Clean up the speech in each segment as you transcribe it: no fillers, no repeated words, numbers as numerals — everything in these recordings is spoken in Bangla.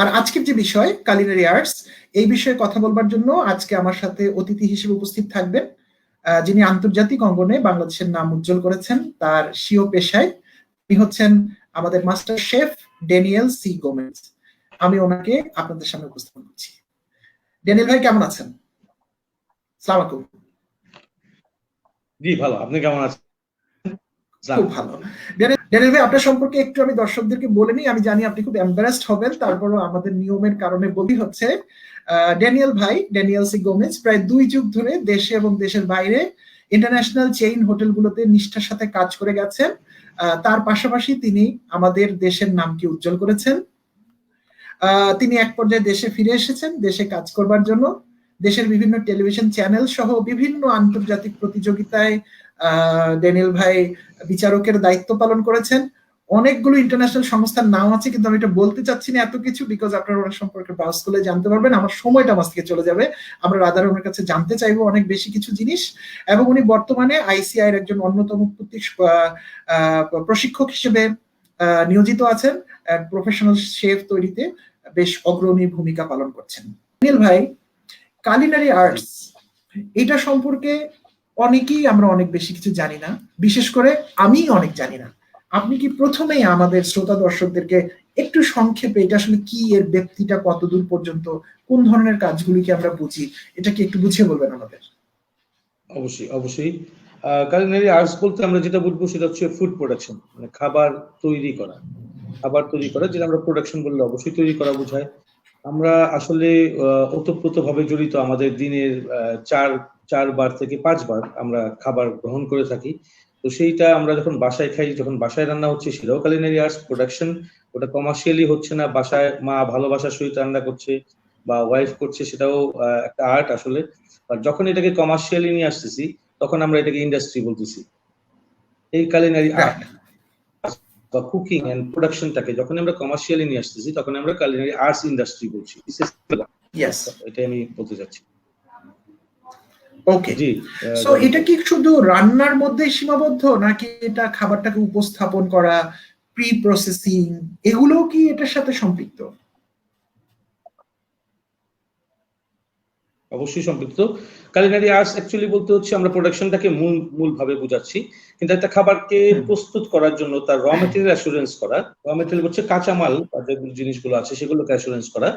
আর আজকের যে বিষয় কালিনারি আর্টস, এই বিষয়ে কথা বলবার জন্য আজকে আমার সাথে অতিথি হিসেবে উপস্থিত থাকবেন যিনি আন্তর্জাতিক অঙ্গনে বাংলাদেশের নাম উজ্জ্বল করেছেন তার স্বীয় পেশায়। তিনি হচ্ছেন আমাদের master chef Daniel C Gomez. আমি ওনাকে আপনাদের সামনে উপস্থাপন করছি। ড্যানিয়েল ভাই কেমন আছেন? আসসালামু আলাইকুম। জি ভালো, আপনি কেমন আছেন? খুব ভালো। ড্যানিয়েল ভাই, আপনার সম্পর্কে একটু আমি দর্শকদেরকে বলে নিই। আমি জানি আপনি খুব এম্বারাসড হবেন, তারপরও আমাদের নিয়মের কারণে বলি হচ্ছে ড্যানিয়েল ভাই, ড্যানিয়েল সি গোমেজ প্রায় 2 যুগ ধরে দেশে এবং দেশের বাইরে ইন্টারন্যাশনাল চেইন হোটেলগুলোতে নিষ্ঠার সাথে কাজ করে গেছেন। তার পাশাপাশি তিনি আমাদের দেশের নামকে উজ্জ্বল করেছেন। তিনি এক পর্যায়ে দেশে ফিরে এসেছেন দেশে কাজ করবার জন্য। দেশের বিভিন্ন টেলিভিশন চ্যানেল সহ বিভিন্ন আন্তর্জাতিক প্রতিযোগিতায় ড্যানিয়েল ভাই বিচারকের দায়িত্ব পালন করেছেন। অনেকগুলো ইন্টারন্যাশনাল সংস্থার নাম আছে, কিন্তু আমি এটা বলতে চাচ্ছি না এত কিছু, বিকজ আপনারা ওনার সম্পর্কে ব্রাউজ করলে জানতে পারবেন। আমার সময়টা আমার থেকে চলে যাবে। আমরা রাদার ওনার কাছে জানতে চাইবো অনেক বেশি কিছু জিনিস। এবং উনি বর্তমানে আইসিআই এর একজন অন্যতম প্রশিক্ষক হিসেবে নিয়োজিত আছেন। প্রফেশনাল শেফ তৈরিতে বেশ অগ্রণী ভূমিকা পালন করছেন। ড্যানিয়েল ভাই, কালিনারি আর্টস এটা সম্পর্কে অনেকেই আমরা অনেক বেশি কিছু জানি না, বিশেষ করে আমি অনেক জানি না। আপনি কি প্রথমেই আমাদের শ্রোতা দর্শকদেরকে একটু সংক্ষেপে এটা আসলে কি, এর ব্যক্তিটা কতদূর পর্যন্ত, কোন ধরনের কাজগুলিকে আমরা বুঝি, এটা কি একটু বুঝিয়ে বলবেন আমাদের? অবশ্যই অবশ্যই। কালিনারি আর্টস বলতে আমরা যেটা বুঝবো সেটা হচ্ছে ফুড প্রোডাকশন, মানে খাবার তৈরি করা। যেটা আমরা প্রোডাকশন বললে অবশ্যই তৈরি করা বোঝায়। আমরা আসলে ওতপ্রোতভাবে জড়িত। আমাদের দিনের 4 বার থেকে 5 বার আমরা খাবার গ্রহণ করে থাকি। তো সেইটা আমরা যখন বাসায় খাই, যখন বাসায় রান্না হচ্ছে সেটাও কালিনারি আর্টস প্রোডাকশন। ওটা কমার্শিয়ালি হচ্ছে না, বাসায় মা ভালোবাসার সহিত রান্না করছে বা ওয়াইফ করছে, সেটাও একটা আর্ট আসলে। আর যখন এটাকে কমার্শিয়ালি নিয়ে আসতেছি তখন আমরা এটাকে ইন্ডাস্ট্রি বলতেছি। এই কালিনারি আর্ট বা কুকিং এন্ড প্রোডাকশনটাকে যখন আমরা কমার্শিয়ালি নিয়ে আসতেছি তখন আমরা কালিনারি আর্টস ইন্ডাস্ট্রি বলছি। এটা আমি বলতে চাচ্ছি। ওকে, সো এটা কি শুধু রান্নার মধ্যে সীমাবদ্ধ, নাকি এটা খাবারটাকে উপস্থাপন করা, প্রি প্রসেসিং, এগুলো কি এটার সাথে সম্পৃক্ত? অবশ্যই সম্পৃক্ত। কালিনারি আর্টস অ্যাকচুয়ালি বলতে হচ্ছে আমরা প্রোডাকশনটাকে মূল ভাবে বুঝাচ্ছি, কিন্তু একটা খাবারকে প্রস্তুত করার জন্য তার র মেটেরিয়াল অ্যাসুরেন্স করা, র মেটেরিয়াল হচ্ছে কাঁচামাল, যে জিনিসগুলো আছে সেগুলোকে অ্যাসুরেন্স করা,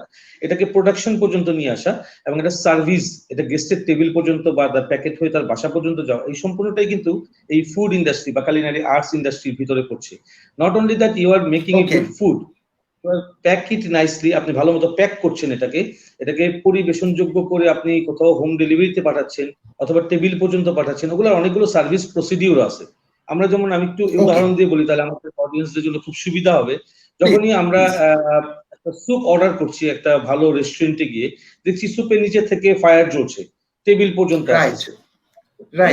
এটাকে প্রোডাকশন পর্যন্ত নিয়ে আসা, এবং এটা সার্ভিস, এটা গেস্টের টেবিল পর্যন্ত বা প্যাকেট হয়ে তার বাসা পর্যন্ত যাওয়া, এই সম্পূর্ণটাই কিন্তু এই ফুড ইন্ডাস্ট্রি বা কালিনারি আর্টস ইন্ডাস্ট্রির ভিতরে পড়ছে। Not only that you are making it food, pack it nicely, আপনি ভালো মতো প্যাক করছেন এটাকে পরিবেশনযোগ্য করে আপনি কোথাও হোম ডেলিভারিতে পাঠাচ্ছেন অথবা টেবিল পর্যন্ত পাঠাচ্ছেন। ওগুলো অনেকগুলো সার্ভিস প্রসিডিউর আছে। আমরা যেমন, আমি একটু উদাহরণ দিয়ে বলি তাহলে আমাদের অডিয়েন্সদের জন্য খুব সুবিধা হবে। যখনই আমরা একটা স্যুপ অর্ডার করছি একটা ভালো রেস্টুরেন্টে গিয়ে, দেখছি স্যুপের নিচে থেকে ফায়ার জ্বলছে, টেবিল পর্যন্ত আসছে।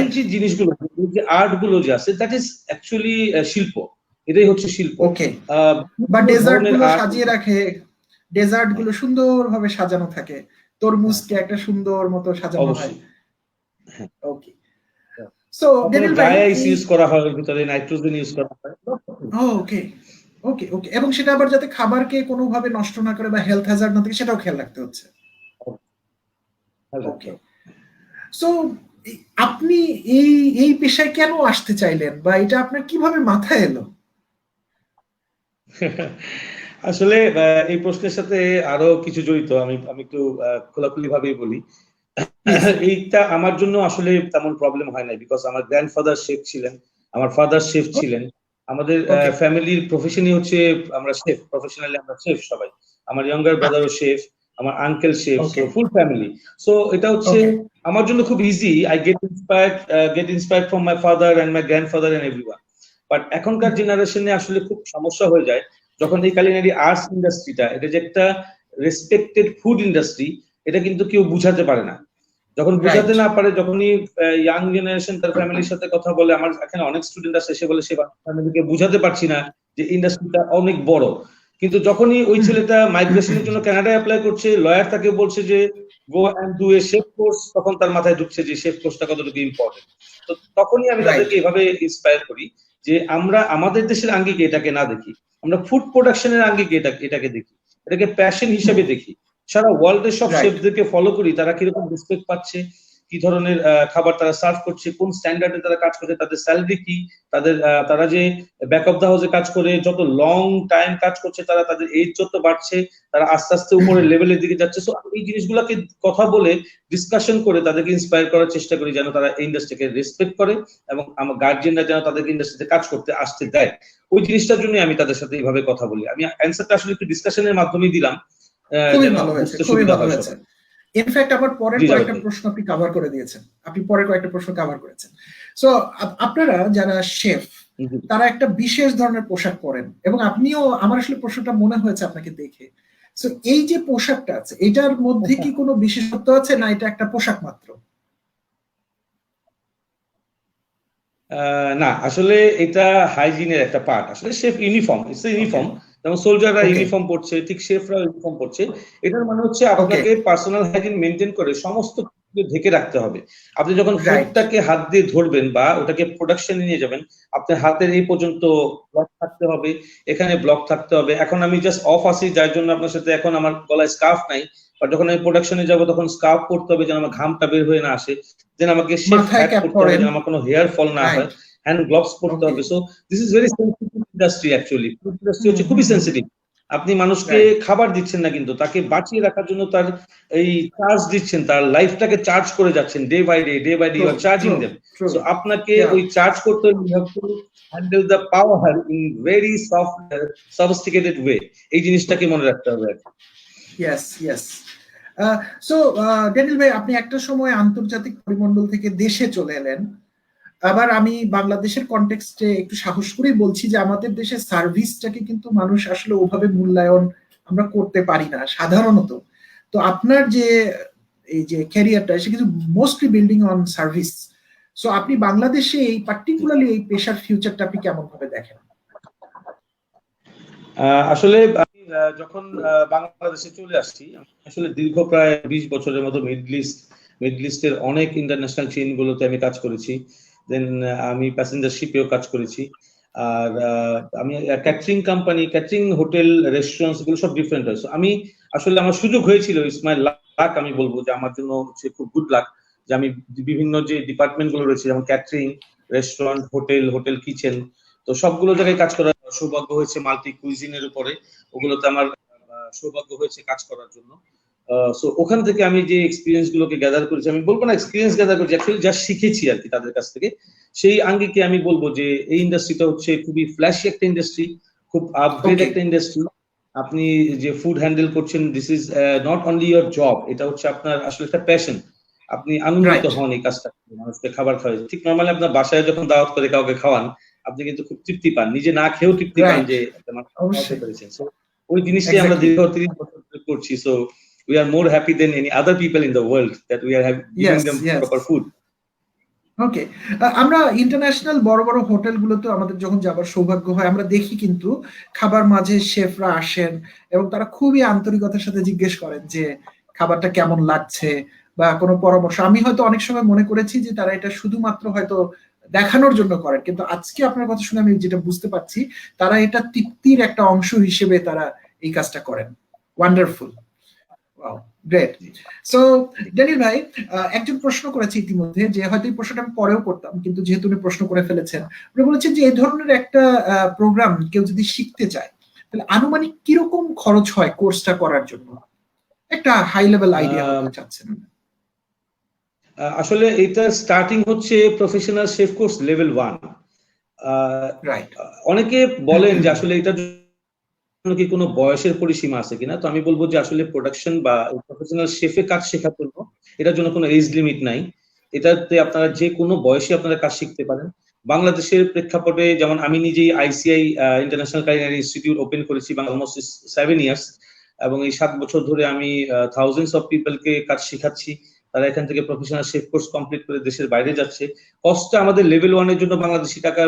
এই যে জিনিসগুলো, যে আর্ট গুলো যে আছে, দ্যাট ইজ অ্যাকচুয়ালি শিল্প। এটাই হচ্ছে শিল্প। ওকে, বা ডেজার্ট গুলো সাজিয়ে রাখে, ডেজার্ট গুলো সুন্দরভাবে সাজানো থাকে, তরমুজকে একটা সুন্দর মতো সাজানো হয়। ওকে, সো ড্যানিয়েল ভাই, গায়াস ইউজ করা হয়, ভিতরে নাইট্রোজেন ইউজ করা হয়। ওকে ওকে ওকে, এবং সেটা আবার যাতে খাবারকে কোনোভাবে নষ্ট না করে বা হেলথ হ্যাজার্ড না থাকে সেটাও খেয়াল রাখতে হচ্ছে। ওকে, সো আপনি এই পেশায় কেন আসতে চাইলেন, বা এটা আপনার কিভাবে মাথায় এলো? আসলে এই প্রশ্নের সাথে আরো কিছু জড়িত, আমি একটু খোলাখুলি ভাবেই বলি। এইটা আমার জন্য আসলে তেমন প্রবলেম হয় না, বিকজ আমার গ্র্যান্ডফাদার শেফ ছিলেন, আমার ফাদার শেফ ছিলেন। আমাদের ফ্যামিলির প্রফেশনই হচ্ছে আমরা শেফ, প্রফেশনালি আমরা শেফ সবাই। আমার ইয়াঙ্গার ব্রাদারও শেফ, আমার uncle chef, full family. So এটা হচ্ছে আমার জন্য খুব easy. I get inspired from my father and my grandfather and everyone. But এখনকার জেনারেশনে আসলে খুব সমস্যা হয়ে যায় যখন এই কালিনারি আর্টস ইন্ডাস্ট্রিটা, এটা যে একটা রেসপেক্টেড ফুড ইন্ডাস্ট্রি, এটা কিন্তু কেউ বুঝাতে পারে না। যখন বুঝাতে না পারে, যখনই ইয়াং জেনারেশন তার ফ্যামিলির সাথে কথা বলে, আমার এখানে অনেক স্টুডেন্ট আছে এসে বলে সে ফ্যামিলিকে বুঝাতে পারছি না যে ইন্ডাস্ট্রিটা অনেক বড়। কিন্তু যখনই ওই ছেলেটা মাইগ্রেশনের জন্য কানাডায় অ্যাপ্লাই করছে, লয়ার তাকে বলছে যে go and do a chef course, তখন তার মাথায় ঢুকছে যে শেফ কোর্সটা কতটুকু ইম্পর্টেন্ট। তো তখনই আমি তাদেরকে এভাবে ইন্সপায়ার করি যে আমরা আমাদের দেশের আঙ্গিকে এটাকে না দেখি, আমরা ফুড প্রোডাকশনের আঙ্গিকে এটাকে দেখি। এটাকে প্যাশন হিসেবে দেখি। সারা ওয়ার্ল্ডের সব Right. শেফদেরকে ফলো করি, তারা কিরকম রেসপেক্ট পাচ্ছে, কি ধরনের খাবার তারা সার্ভ করছে, কোন স্ট্যান্ডার্ডে তারা কাজ করছে, তাদের স্যালারি কি, তাদের তারা যে ব্যাক অফ দা হাউসে কাজ করে যত লং টাইম কাজ করছে, তারা তাদের এজ যত বাড়ছে, তারা আস্তে আস্তে উপরের লেভেলের দিকে যাচ্ছে। সো এই জিনিসগুলোকে কথা বলে ডিসকাশন করে তাদেরকে ইন্সপায়ার করার চেষ্টা করি যেন তারা এই ইন্ডাস্ট্রিকে রেসপেক্ট করে এবং আমার গার্জিয়ানরা যেন তাদেরকে ইন্ডাস্ট্রিতে কাজ করতে আসতে দেয়। ওই জিনিসটার জন্য আমি তাদের সাথে এইভাবে কথা বলি। আমি অ্যান্সারটা আসলে একটু ডিসকাশনের মাধ্যমেই দিলাম। খুবই ভালো হয়েছে, খুবই ভালো হয়েছে। ইনফ্যাক্ট আবার পরের কয়েকটা প্রশ্ন আপনি কভার করে দিয়েছেন, আপনি পরের কয়েকটা প্রশ্ন কভার করেছেন। সো আপনারা যারা শেফ তারা একটা বিশেষ ধরনের পোশাক পরেন এবং আপনিও, আমার আসলে প্রশ্নটা মনে হয়েছে আপনাকে দেখে। সো এই যে পোশাকটা আছে এটার মধ্যে কি কোনো বিশেষত্ব আছে না এটা একটা পোশাক মাত্র? না, আসলে এটা হাইজিনের একটা পার্ট। আসলে শেফ ইউনিফর্ম, ইটস ইউনিফর্ম। যেমন সোলজাররা ইউনিফর্ম পড়ছে, ঠিক শেফরা ইউনিফর্ম পড়ছে। এটার মানে হচ্ছে আপনাকে পার্সোনাল হাইজিন মেনটেন করে সমস্ত কিছু ঢেকে রাখতে হবে। আপনি যখন ফুডটাকে হাত দিয়ে ধরবেন বা ওটাকে প্রোডাকশনে নিয়ে যাবেন, আপনার হাতের এই পর্যন্ত ব্লক থাকতে হবে, এখানে ব্লক থাকতে হবে। এখন আমি জাস্ট অফ আছি, যার জন্য আপনার সাথে এখন আমার গলায় স্কার্ফ নাই, বা যখন আমি প্রোডাকশনে যাব তখন স্কার্ফ পরতে হবে যেন আমার ঘামটা বের হয়ে না আসে, যেন আমাকে শেফ হ্যাট পরতে হবে যেন আমার কোনো হেয়ার ফল না হয়, হ্যান্ড গ্লোভস পরতে হবে। So this is very sensitive industry. Actually food industry হচ্ছে খুবই সেনসিটিভ। আপনি মানুষকে খাবার দিচ্ছেন না, কিন্তু তাকে বাঁচিয়ে রাখার জন্য তার এই চার্জ দিচ্ছেন, তার লাইফটাকে চার্জ করে যাচ্ছেন day by day you are charging them. So আপনাকে ওই চার্জ করতে হলে you have to handle the power in very soft sophisticated way. এই জিনিসটাকে মনে রাখতে হবে। Yes yes. সো ড্যানিয়েল ভাই, আপনি একটা সময় আন্তর্জাতিক পরিমণ্ডল থেকে দেশে চলে এলেন। আবার আমি বাংলাদেশের কনটেক্সটে একটু সাহস করেই বলছি যে আমাদের দেশে সার্ভিসটাকে কিন্তু মানুষ আসলে ওভাবে মূল্যায়ন আমরা করতে পারি না সাধারণত। তো আপনার যে এই যে ক্যারিয়ারটা সে কিন্তু mostly building on service. So আপনি বাংলাদেশে এই পার্টিকুলারলি এই পেশার ফিউচারটা আপনি কেমন ভাবে দেখেন? আসলে আমি যখন বাংলাদেশে চলে আসছি, আসলে দীর্ঘ প্রায় 20 বছরের মতো মিডল ইস্টের অনেক ইন্টারন্যাশনাল চেইন গুলোতে আমি কাজ করেছি। দেন আমি প্যাসেঞ্জার শিপেও কাজ করেছি। আর আমি catering company, catering hotel, restaurants এগুলো সব ডিফারেন্ট হয়। আমি আসলে আমার সুযোগ হয়েছিল, ইটস মাই লাক, আমি বলবো যে আমার জন্য হচ্ছে খুব গুড লাক যে আমি বিভিন্ন যে ডিপার্টমেন্ট গুলো রয়েছে যেমন ক্যাটারিং, রেস্টুরেন্ট, হোটেল কিচেন, তো সবগুলো জায়গায় কাজ করার সৌভাগ্য হয়েছে। মাল্টি কুইজিনের উপরে ওগুলোতে আমার সৌভাগ্য হয়েছে কাজ করার জন্য। সো ওখান থেকে আমি যে এক্সপিরিয়েন্স গুলোকে গ্যাদার করেছি, আমি বলবো না এক্সপিরিয়েন্স গ্যাদার করেছি, অ্যাকচুয়ালি যা শিখেছি আর কি তাদের কাছ থেকে, সেই আঙ্গিকে আমি বলবো যে এই ইন্ডাস্ট্রিটা হচ্ছে খুবই ফ্ল্যাশি একটা ইন্ডাস্ট্রি, খুব আপগ্রেড একটা ইন্ডাস্ট্রি। আপনি যে ফুড হ্যান্ডেল করছেন, this is not only your job, এটা হচ্ছে আপনার আসলে একটা প্যাশন। আপনি আনন্দিত হন এই কাজটা, মানুষকে খাবার খাওয়াই। ঠিক নর্মালি আপনার বাসায় যখন দাওয়াত করে কাউকে খাওয়ান, আপনি কিন্তু খুব তৃপ্তি পান, নিজে না খেয়েও তৃপ্তি পান যে ওই জিনিসটাই আমরা দীর্ঘ 30 বছর করছি। So we are more happy than any other people in the world that we are giving them proper food. ওকে, আমরা ইন্টারন্যাশনাল বড় বড় হোটেলগুলোতে আমাদের যখন যাবার সৌভাগ্য হয় আমরা দেখি কিন্তু খাবার মাঝে শেফরা আসেন এবং তারা খুবই আন্তরিকতার সাথে জিজ্ঞেস করেন যে খাবারটা কেমন লাগছে বা কোনো পরামর্শ। আমি হয়তো অনেক সময় মনে করেছি যে তারা এটা শুধুমাত্র হয়তো দেখানোর জন্য করেন, কিন্তু আজকে আপনার কথা শুনে আমি যেটা বুঝতে পারছি তারা এটা তৃপ্তির একটা অংশ হিসেবে তারা এই কাজটা করেন। Wonderful, wow, great. So Daniel ভাই, একজন প্রশ্ন করেছে ইতিমধ্যে, যে হয়তো এই প্রশ্নটা আমি পরেও করতাম কিন্তু যেহেতু উনি প্রশ্ন করে ফেলেছেন, উনি বলেছেন যে এই ধরনের একটা প্রোগ্রাম কেউ যদি শিখতে চায় তাহলে আনুমানিক কিরকম খরচ হয় কোর্সটা করার জন্য? একটা হাই লেভেল আইডিয়া চাচ্ছেন। আসলে এটা স্টার্টিং হচ্ছে professional chef course level 1। Right. অনেকে বলেন যে আসলে এটা কি কোনো বয়সের পরিসীমা আছে কিনা, তো আমি বলবো যে আসলে প্রোডাকশন বা প্রফেশনাল শেফে কাজ শেখার জন্য এটার জন্য কোনো এজ লিমিট নাই। এটাতে আপনারা যে কোনো বয়সে আপনারা কাজ শিখতে পারেন। বাংলাদেশের প্রেক্ষাপটে যেমন আমি নিজেই ICI international culinary institute open করেছি অলমোস্ট 7 ইয়ার্স, এবং এই 7 বছর ধরে আমি থাউজেন্ডস অফ পিপলকে কাজ শেখাচ্ছি। তারা এখান থেকে প্রফেশনাল শেফ কোর্স কমপ্লিট করে দেশের বাইরে যাচ্ছে। কস্টটা আমাদের লেভেল 1 এর জন্য বাংলাদেশি টাকা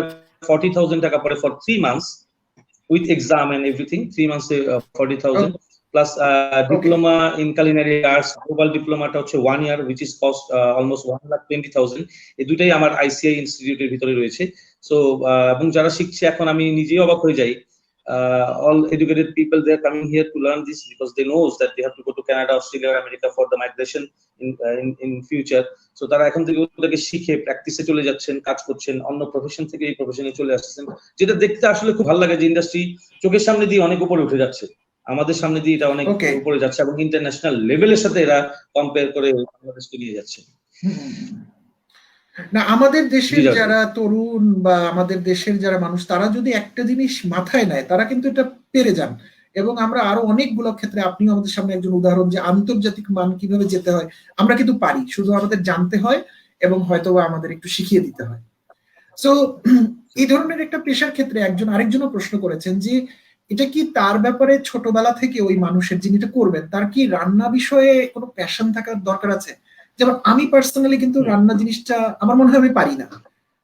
40,000 টাকা পড়ে for 3 months with exam and everything. 3 months 40,000 plus diploma in culinary arts, global diploma টা হচ্ছে 1 year which is cost almost 1,20,000. এই দুটাই আমার আইসিআই ইনস্টিটিউটের ভিতরে রয়েছে। সো এবং যারা শিখছে এখন আমি নিজেই অবাক হয়ে যাই all educated people, they are coming here to learn this because they knows that they have to go to Canada, Australia or America for the migration in future. So তারা এখন থেকে ওটাকে শিখে প্র্যাকটিসে চলে যাচ্ছেন, কাজ করছেন, অন্য প্রফেশন থেকে এই প্রফেশনে চলে আসছেন, যেটা দেখতে আসলে খুব ভালো লাগে যে ইন্ডাস্ট্রি চোখের সামনে দিয়ে অনেক উপরে উঠে যাচ্ছে, আমাদের সামনে দিয়ে এটা অনেক উপরে যাচ্ছে এবং ইন্টারন্যাশনাল লেভেলের সাথে এরা কম্পেয়ার করে বাংলাদেশকে নিয়ে যাচ্ছে। না, আমাদের দেশের যারা তরুণ বা আমাদের দেশের যারা মানুষ, তারা যদি একটা জিনিস মাথায় নেয়, তারা কিন্তু এটা পেরে যান। এবং আমরা আরো অনেকগুলো ক্ষেত্রে, আপনিও আমাদের সামনে একজন উদাহরণ, যে আন্তর্জাতিক মান কিভাবে যেতে হয় আমরা কিন্তু পারি, শুধু আমাদের জানতে হয় এবং হয়তো আমাদের একটু শিখিয়ে দিতে হয়। সো এই ধরনের একটা পেশার ক্ষেত্রে একজন আরেকজনও প্রশ্ন করেছেন যে এটা কি তার ব্যাপারে ছোটবেলা থেকে ওই মানুষের যিনি এটা করবেন তার কি রান্না বিষয়ে কোনো প্যাশন থাকার দরকার আছে? যেমন আমি পার্সোনালি কিন্তু রান্না জিনিসটা আমার মনে হয় আমি পারি না,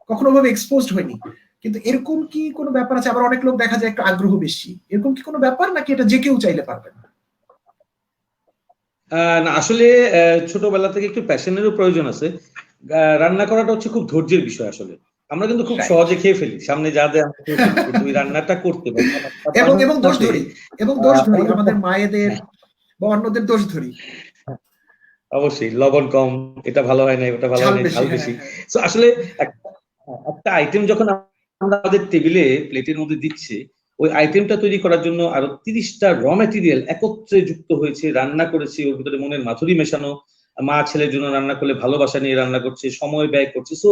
কখনো ভাবে এক্সপোজড হয়নি, কিন্তু এরকম কি কোনো ব্যাপার আছে? আবার অনেক লোক দেখা যায় একটু আগ্রহ বেশি, এরকম কি কোনো ব্যাপার নাকি এটা যে কেউ চাইলে পারবেন? না, আসলে ছোটবেলা থেকে একটু প্যাশনেরও প্রয়োজন আছে। রান্না করাটা হচ্ছে খুব ধৈর্যের বিষয়। আসলে আমরা কিন্তু খুব সহজে খেয়ে ফেলি, সামনে যা দেয় আমরা খেয়ে ফেলি, কিন্তু ওই রান্নাটা করতে এবং দোষ ধরি আমাদের মায়েদের বা অন্যদের দোষ ধরি। অবশ্যই লবণ কম, এটা ভালো হয় না, ওটা ভালো হয় না, ঝাল বেশি। তো আসলে একটা আইটেম যখন আমরা আমাদের টেবিলে প্লেটের মধ্যে দিচ্ছি, ওই আইটেমটা তৈরি করার জন্য আরো 30টা র ম্যাটেরিয়াল একত্রে যুক্ত হয়েছে, রান্না করেছে, ওর ভিতরে মনের মাধুরী মেশানো, মা ছেলের জন্য রান্না করলে ভালোবাসা নিয়ে রান্না করছে, সময় ব্যয় করছে। So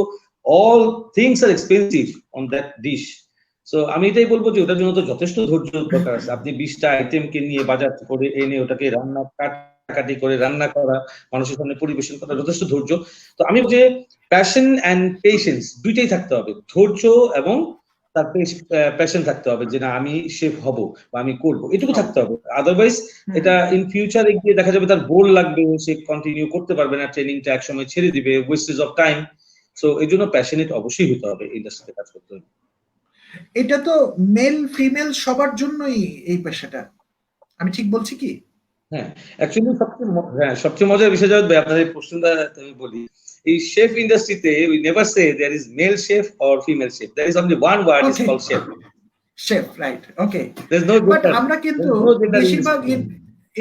all things are expensive on that dish. So আমি এটাই বলবো যে ওটার জন্য তো যথেষ্ট ধৈর্য দরকার আছে। আপনি 20টা আইটেমকে নিয়ে বাজার করে এনে ওটাকে রান্না কাটাকাটি করে রান্না করা, মানুষের সামনে পরিবেশন করা যথেষ্ট ধৈর্য। তো আমি যে প্যাশন এন্ড পেশেন্স দুইটাই থাকতে হবে, ধৈর্য এবং তার প্যাশন থাকতে হবে যে না আমি শেফ হব বা আমি করব, এটুকু থাকতে হবে। আদারওয়াইজ এটা ইন ফিউচারে গিয়ে দেখা যাবে তার বোর লাগবে, সে কন্টিনিউ করতে পারবে না, ট্রেনিংটা একসময় ছেড়ে দিবে, ওয়েস্টেজ অফ টাইম। সো এই জন্য প্যাশনেট অবশ্যই হতে হবে, ইন্ডাস্ট্রিতে কাজ করতে হবে। এটা তো মেল ফিমেল সবার জন্যই এই পেশাটা, আমি ঠিক বলছি কি? হ্যাঁ, অ্যাকচুয়ালি সবচেয়ে মজার বিষয় যাবে আপনার এই প্রশ্নটা আমি বলি, এই শেফ ইন্ডাস্ট্রিতে we never say there is male chef or female chef, there is only one word, is called chef. Chef, right, okay. There is no but আমরা কিন্তু বেশিরভাগ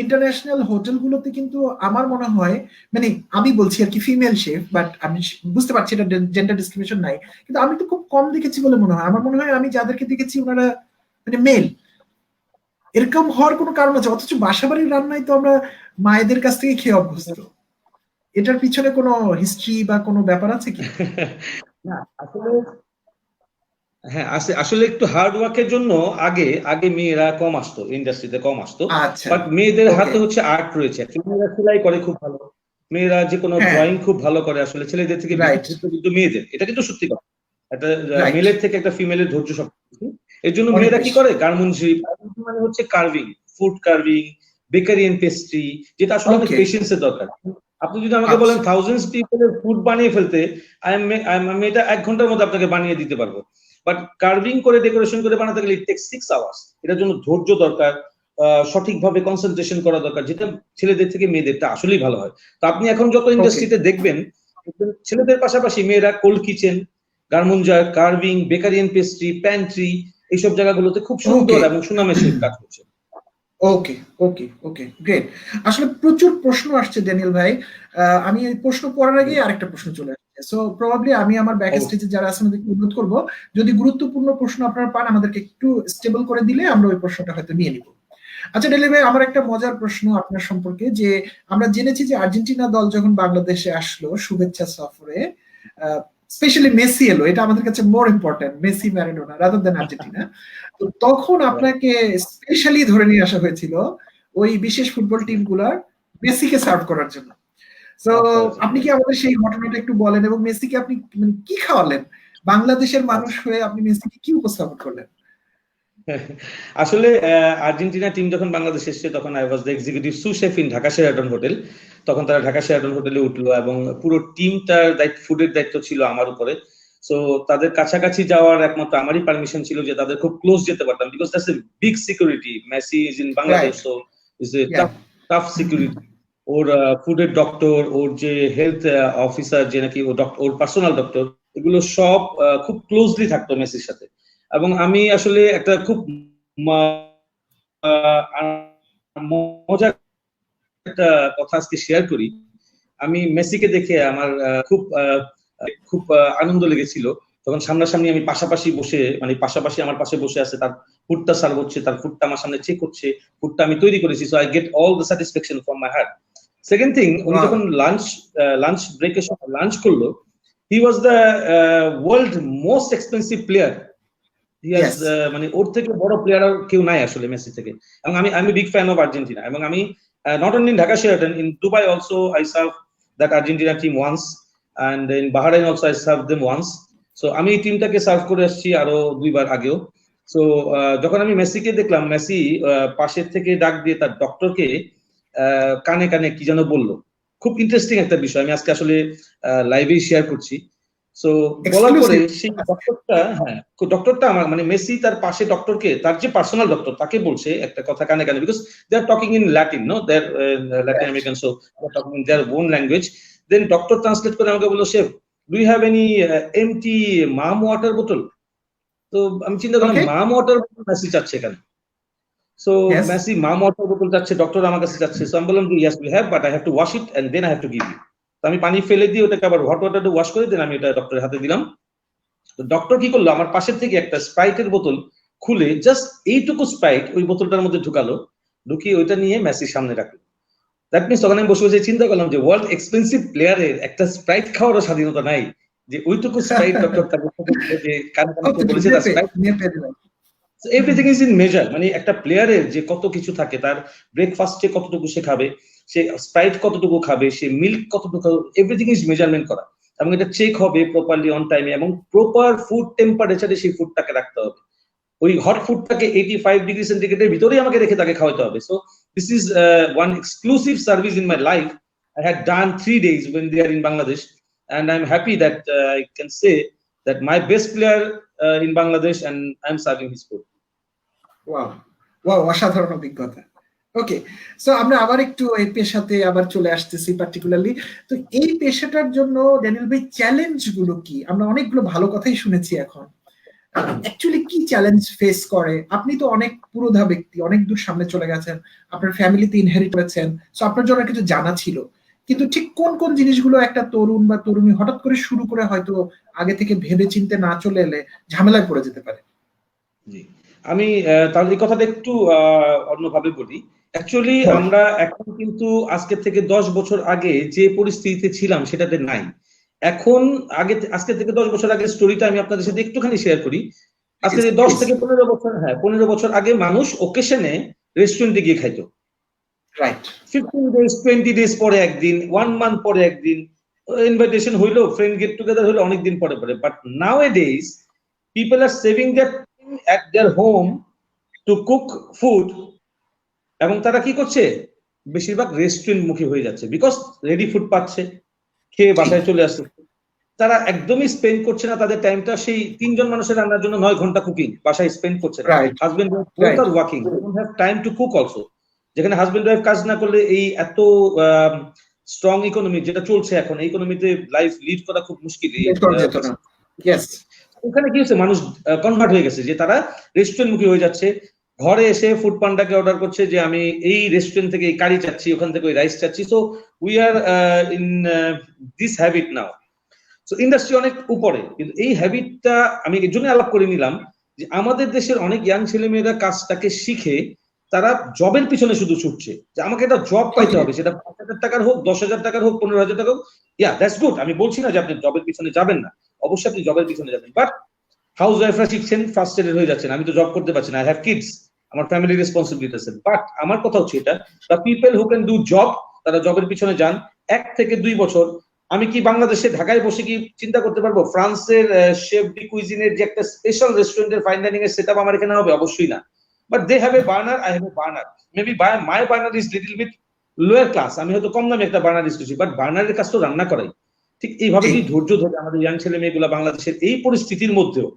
ইন্টারন্যাশনাল হোটেলগুলোতে কিন্তু আমার মনে হয়, মানে আমি বলছি আর কি ফিমেল শেফ, বাট আমি বুঝতে পারছি এটা জেন্ডার ডিসক্রিমিনেশন নাই, কিন্তু আমি তো খুব কম দেখেছি বলে মনে হয়। আমার মনে হয় আমি যাদেরকে দেখেছি ওনারা মানে মেল। এরকম হওয়ার কোনো কারণ আছে? অথচ বাসাবাড়ির রান্নায় তো আমরা মায়েদের কাছ থেকে খেয়ে অভ্যস্ত। এটার পিছনে কোনো হিস্ট্রি বা কোনো ব্যাপার আছে কি? না, আসলে হ্যাঁ আসলে একটু হার্ড ওয়ার্কের জন্য আগে আগে মেয়েরা কম আসতো, ইন্ডাস্ট্রিতে কম আসতো। বাট মেয়েদের হাতে হচ্ছে আর্ট রয়েছে, মেয়েরা সেলাই করে খুব ভালো, মেয়েরা যে কোনো ড্রয়িং খুব ভালো করে। আসলে ছেলেদের থেকে কিন্তু মেয়েদের, এটা কিন্তু সত্যি কথা, একটা মেলের থেকে একটা ফিমেলের ধৈর্য সব। এর জন্য মেয়েরা কি করে, গার্মেন্ট্রি মানে হচ্ছে carving, food carving, bakery and pastry, যেটা আসলে পেশেন্স এর দরকার। আপনি যদি আমাকে বলেন থাউজেন্ডস পিপলের ফুড বানিয়ে ফেলতে, আমি এটা 1 ঘন্টার মধ্যে আপনাকে বানিয়ে দিতে পারবো। বাট কার্ভিং করে ডেকোরেশন করে বানাতে গেলে ইট টেকস 6 আওয়ার্স। এটার জন্য ধৈর্য দরকার, সঠিকভাবে কনসেন্ট্রেশন করা দরকার, যেটা ছেলেদের থেকে মেয়েদেরটা আসলেই ভালো হয়। তো আপনি এখন যত ইন্ডাস্ট্রিতে দেখবেন, ছেলেদের পাশাপাশি মেয়েরা কোল্ড কিচেন, গার্মেন্টস, carving, bakery and pastry, pantry, এইসব জায়গাগুলোতে খুব সুন্দর এবং সুনামের সাথে কাজ করছে। Okay okay okay, great. আসলে প্রচুর প্রশ্ন আসছে ড্যানিয়েল ভাই, আমি এই প্রশ্ন পড়ার আগে আরেকটা প্রশ্ন চলে আসছে। সো প্রবাবলি আমি আমার ব্যাক স্টেজে যারা আছেন ওদেরকে অনুরোধ করব, যদি গুরুত্বপূর্ণ প্রশ্ন আপনারা পান আমাদেরকে একটু স্টেবল করে দিলে আমরা ওই প্রশ্নটা হয়তো নিয়ে নিব। আচ্ছা ড্যানিয়েল ভাই, আমার একটা মজার প্রশ্ন আপনার সম্পর্কে, যে আমরা জেনেছি যে আর্জেন্টিনা দল যখন বাংলাদেশে আসলো শুভেচ্ছা সফরে, স্পেশালি মেসি এলো, এটা আমাদের কাছে more important, Messi Maradona rather than Argentina. তো তখন আপনাকে স্পেশালি ধরে নিয়ে আসা হয়েছিল ওই বিশেষ ফুটবল টিমগুলোর মেসিকে সার্ভ করার জন্য। তো আপনি কি আমাদের সেই ঘটনাটা একটু বলেন, এবং মেসিকে আপনি কি খাওয়ালেন? বাংলাদেশের মানুষ হয়ে আপনি মেসিকে কি উপস্থাপন করলেন? আসলে আর্জেন্টিনা টিম যখন বাংলাদেশে এসেছে তখন আই ওয়াজ দ্য এক্সিকিউটিভ সু chef in Dhaka Sheraton hotel. তখন তারা ঢাকা শেরাটন হোটেলে উঠলো এবং পুরো টিমটার ফুডের দায়িত্ব ছিল আমার উপরে। সো তাদের কাছাকাছি যাওয়ার একমাত্র আমারই পারমিশন ছিল, যে তাদের খুব ক্লোজ যেতে পারতাম, because that's a big security. Messi is in Bangladesh, so is a tough security. ওর ফুডের ডক্টর, ওর যে হেলথ অফিসার যে নাকি ওর পার্সোনাল ডক্টর, এগুলো সব খুব ক্লোজলি থাকতো মেসির সাথে। এবং আমি আসলে একটা খুব মজার একটা কথা আজকে শেয়ার করি। আমি মেসিকে দেখে আমার খুব আনন্দ লেগেছিল তখন সামনাসামনি আমি পাশাপাশি বসে, মানে পাশাপাশি আমার পাশে বসে আছে, তার ফুডটা সার্ভ হচ্ছে, তার ফুডটা আমার সামনে চেক হচ্ছে, ফুডটা আমি তৈরি করেছি, so I get all the satisfaction from my heart. Second thing, উনি যখন লাঞ্চ ব্রেকের সময় লাঞ্চ করলো, he was the world most expensive player. মানে ওর থেকে বড় প্লেয়ার আর কেউ নাই আসলে মেসি থেকে। এবং আমি বিগ ফ্যান অফ আর্জেন্টিনা, এবং আমি not only in Dhaka Sheraton, in Dubai also I served that Argentina team once, and in Bahrain also I served them once. So আমি এই টিমটাকে সার্ভ করে আসছি আরো 2 বার আগেও। সো যখন আমি মেসিকে দেখলাম, মেসি পাশের থেকে ডাক দিয়ে তার ডক্টরকে কানে কানে কি যেন বললো, খুব ইন্টারেস্টিং একটা বিষয়, আমি আজকে আসলে লাইভেই শেয়ার করছি। সো বলার পরে সেই ডক্টরটা আমার, মানে মেসি তার পাশে ডক্টরকে, তার যে পার্সোনাল ডক্টর, তাকে বলছে একটা কথা কানে কানে, because they are talking in Latin, no, they are Latin American, so they are talking in their own language. Then doctor translate করে আমাকে বললো, chef, do you have any empty Mum water বোতল? তো আমি চিন্তা করলাম মাম ওয়াটার বোতল মেসি চাচ্ছে এখানে। সো মেসি মাম ওয়াটার বোতল চাচ্ছে, ডক্টর আমার কাছে চাচ্ছে। সো আমি বললাম, yes we have, but I have to wash it and then I have to give you. তো আমি পানি ফেলে দিয়ে ওটাকে আবার হট ওয়াটারে ওয়াশ করে দেন আমি এটা ডক্টরের হাতে দিলাম। তো ডক্টর কি করলো, আমার পাশের থেকে একটা স্প্রাইটের বোতল খুলে জাস্ট এইটুকু স্প্রাইট ওই বোতলটার মধ্যে ঢুকালো, ঢুকিয়ে ওইটা নিয়ে মেসির সামনে রাখলো। দ্যাট মিনস তখন আমি বসে বসে চিন্তা করলাম যে ওয়ার্ল্ড এক্সপেন্সিভ প্লেয়ারের একটা স্প্রাইট খাওয়ারও স্বাধীনতা নাই, যে ওইটুকু স্প্রাইট ডক্টর তাকে যে কানে কানে বলেছে তার Sprite. Everything is in measure, মানে একটা প্লেয়ারের যে কত কিছু থাকে, তার ব্রেকফাস্টে কতটুকু সে খাবে, সে স্প্রাইট কতটুকু খাবে, সে মিল্ক কতটুকু, এভরিথিং ইজ মেজারমেন্ট করা, এবং এটা চেক হবে প্রপারলি অন টাইমে, এবং প্রপার ফুড টেম্পারেচারে সেই ফুডটাকে রাখতে হবে। ওই হট ফুডটাকে 85 ডিগ্রি সেন্টিগ্রেডের ভিতরেই আমাকে রেখে তাকে খাওয়াতে হবে। So this is one exclusive service in my life I had done 3 days when they are in Bangladesh, and I'm happy that I can say that my best player in Bangladesh, and I'm serving his food. Wow, অসাধারণ অভিজ্ঞতা। ওকে, সো আমরা আবার একটু এই পেশাতে আবার চলে আসতেছি পার্টিকুলারলি। তো এই পেশাটার জন্য ড্যানিয়েল ভাই চ্যালেঞ্জ গুলো কি? আমরা অনেকগুলো ভালো কথাই শুনেছি, এখন অ্যাকচুয়ালি কি চ্যালেঞ্জ ফেস করে? আপনি তো অনেক পুরোধা ব্যক্তি, অনেক দূর সামনে চলে গেছেন, আপনার ফ্যামিলিতে ইনহেরিট করেছেন, সো আপনার জন্য কিছু জানা ছিল, কিন্তু ঠিক কোন কোন জিনিসগুলো একটা তরুণ বা তরুণী হঠাৎ করে শুরু করে হয়তো আগে থেকে ভেবে চিন্তে না চলে এলে ঝামেলায় পড়ে যেতে পারে? জি, আমি তাহলে এই কথাটা একটু অন্যভাবে বলি। অ্যাকচুয়ালি আমরা এখন কিন্তু আজকে থেকে 10 বছর আগে যে পরিস্থিতিতে ছিলাম সেটাতে নাই। এখন আজকে থেকে 10 বছর আগে স্টোরিটা আমি আপনাদের সাথে একটুখানি শেয়ার করি। আজকে 10 থেকে 15 বছর, 15 বছর আগে মানুষ ওকেশনে রেস্টুরেন্টে গিয়ে খাইতো। রাইট, 15 ডেজ 20 ডেজ পরে একদিন, 1 মান্থ পরে একদিন ইনভাইটেশন হইলো, ফ্রেন্ড গেট টুগেদার হলো অনেকদিন পরে পরে। But nowadays people are saving that at their home to cook food, এবং তারা কি করছে, বেশিরভাগ রেস্টুরেন্ট মুখী হয়ে যাচ্ছে, বিকজ রেডি ফুড পাচ্ছে, খেয়ে বাসায় চলে আসছে। তারা একদমই স্পেন্ড করছে না তাদের টাইমটা সেই 3 জন মানুষের রান্নার জন্য 9 ঘন্টা কুকিং, বাসায় স্পেন্ড করছে না। Husband wife are working, they don't have time to cook also. যেখানে হাজবেন্ড ওয়াইফ কাজ না করলে এই এত স্ট্রং ইকোনমি যেটা চলছে এখন, এই ইকোনমিতে লাইফ লিড করা খুব মুশকিল। ওখানে কি হচ্ছে, মানুষ কনভার্ট হয়ে গেছে যে তারা রেস্টুরেন্ট মুখী হয়ে যাচ্ছে। ঘরে এসে ফুড পান্ডাকে অর্ডার করছে যে আমি এই রেস্টুরেন্ট থেকে এই কারি চাচ্ছি, ওখান থেকে ওই রাইস চাচ্ছি। So we are in this habit now. So industry অনেক উপরে, কিন্তু এই হ্যাবিটটা আমি এর জন্য আলাপ করে নিলাম যে আমাদের দেশের অনেক ইয়াং ছেলেমেয়েরা কাজটাকে শিখে তারা জবের পিছনে শুধু ছুটছে, যে আমাকে একটা জব পাইতে হবে, সেটা 5,000 টাকার হোক, 10,000 টাকার হোক, 15,000 টাকা হোক। ইয়া, দ্যাটস গুড, আমি বলছি না যে আপনি জবের পিছনে যাবেন না, অবশ্যই আপনি জবের পিছনে যাবেন, বাট হাউস ওয়াইফরা শিখছেন, ফ্রাস্ট্রেটেড হয়ে যাচ্ছেন, আমি তো জব করতে পারছি না, আই হ্যাভ কিডস, আমার ফ্যামিলি রেসপন্সিবিলিটি আছে। বাট আমার কথা হচ্ছে এটা, the people who can do job, তারা জবের পিছনে যান 1 থেকে 2 বছর। আমি কি বাংলাদেশে ঢাকায় বসে কি চিন্তা করতে পারবো ফ্রান্সের শেফ ডি কুইজিনের যে একটা স্পেশাল রেস্টুরেন্টের ফাইন ডাইনিং এর সেটআপ আমার এখানে হবে? অবশ্যই না। But they have a burner, I have a burner, maybe my burner is little bit lower class, আমি হয়তো কম দামে একটা বার্নার ইউজ করছি, বাট বার্নারের কাজ তো রান্না করাই। ঠিক এইভাবে কি ধৈর্য ধরে আমাদের ইয়াং ছেলে মেয়েগুলা বাংলাদেশের এই পরিস্থিতির মধ্যেও,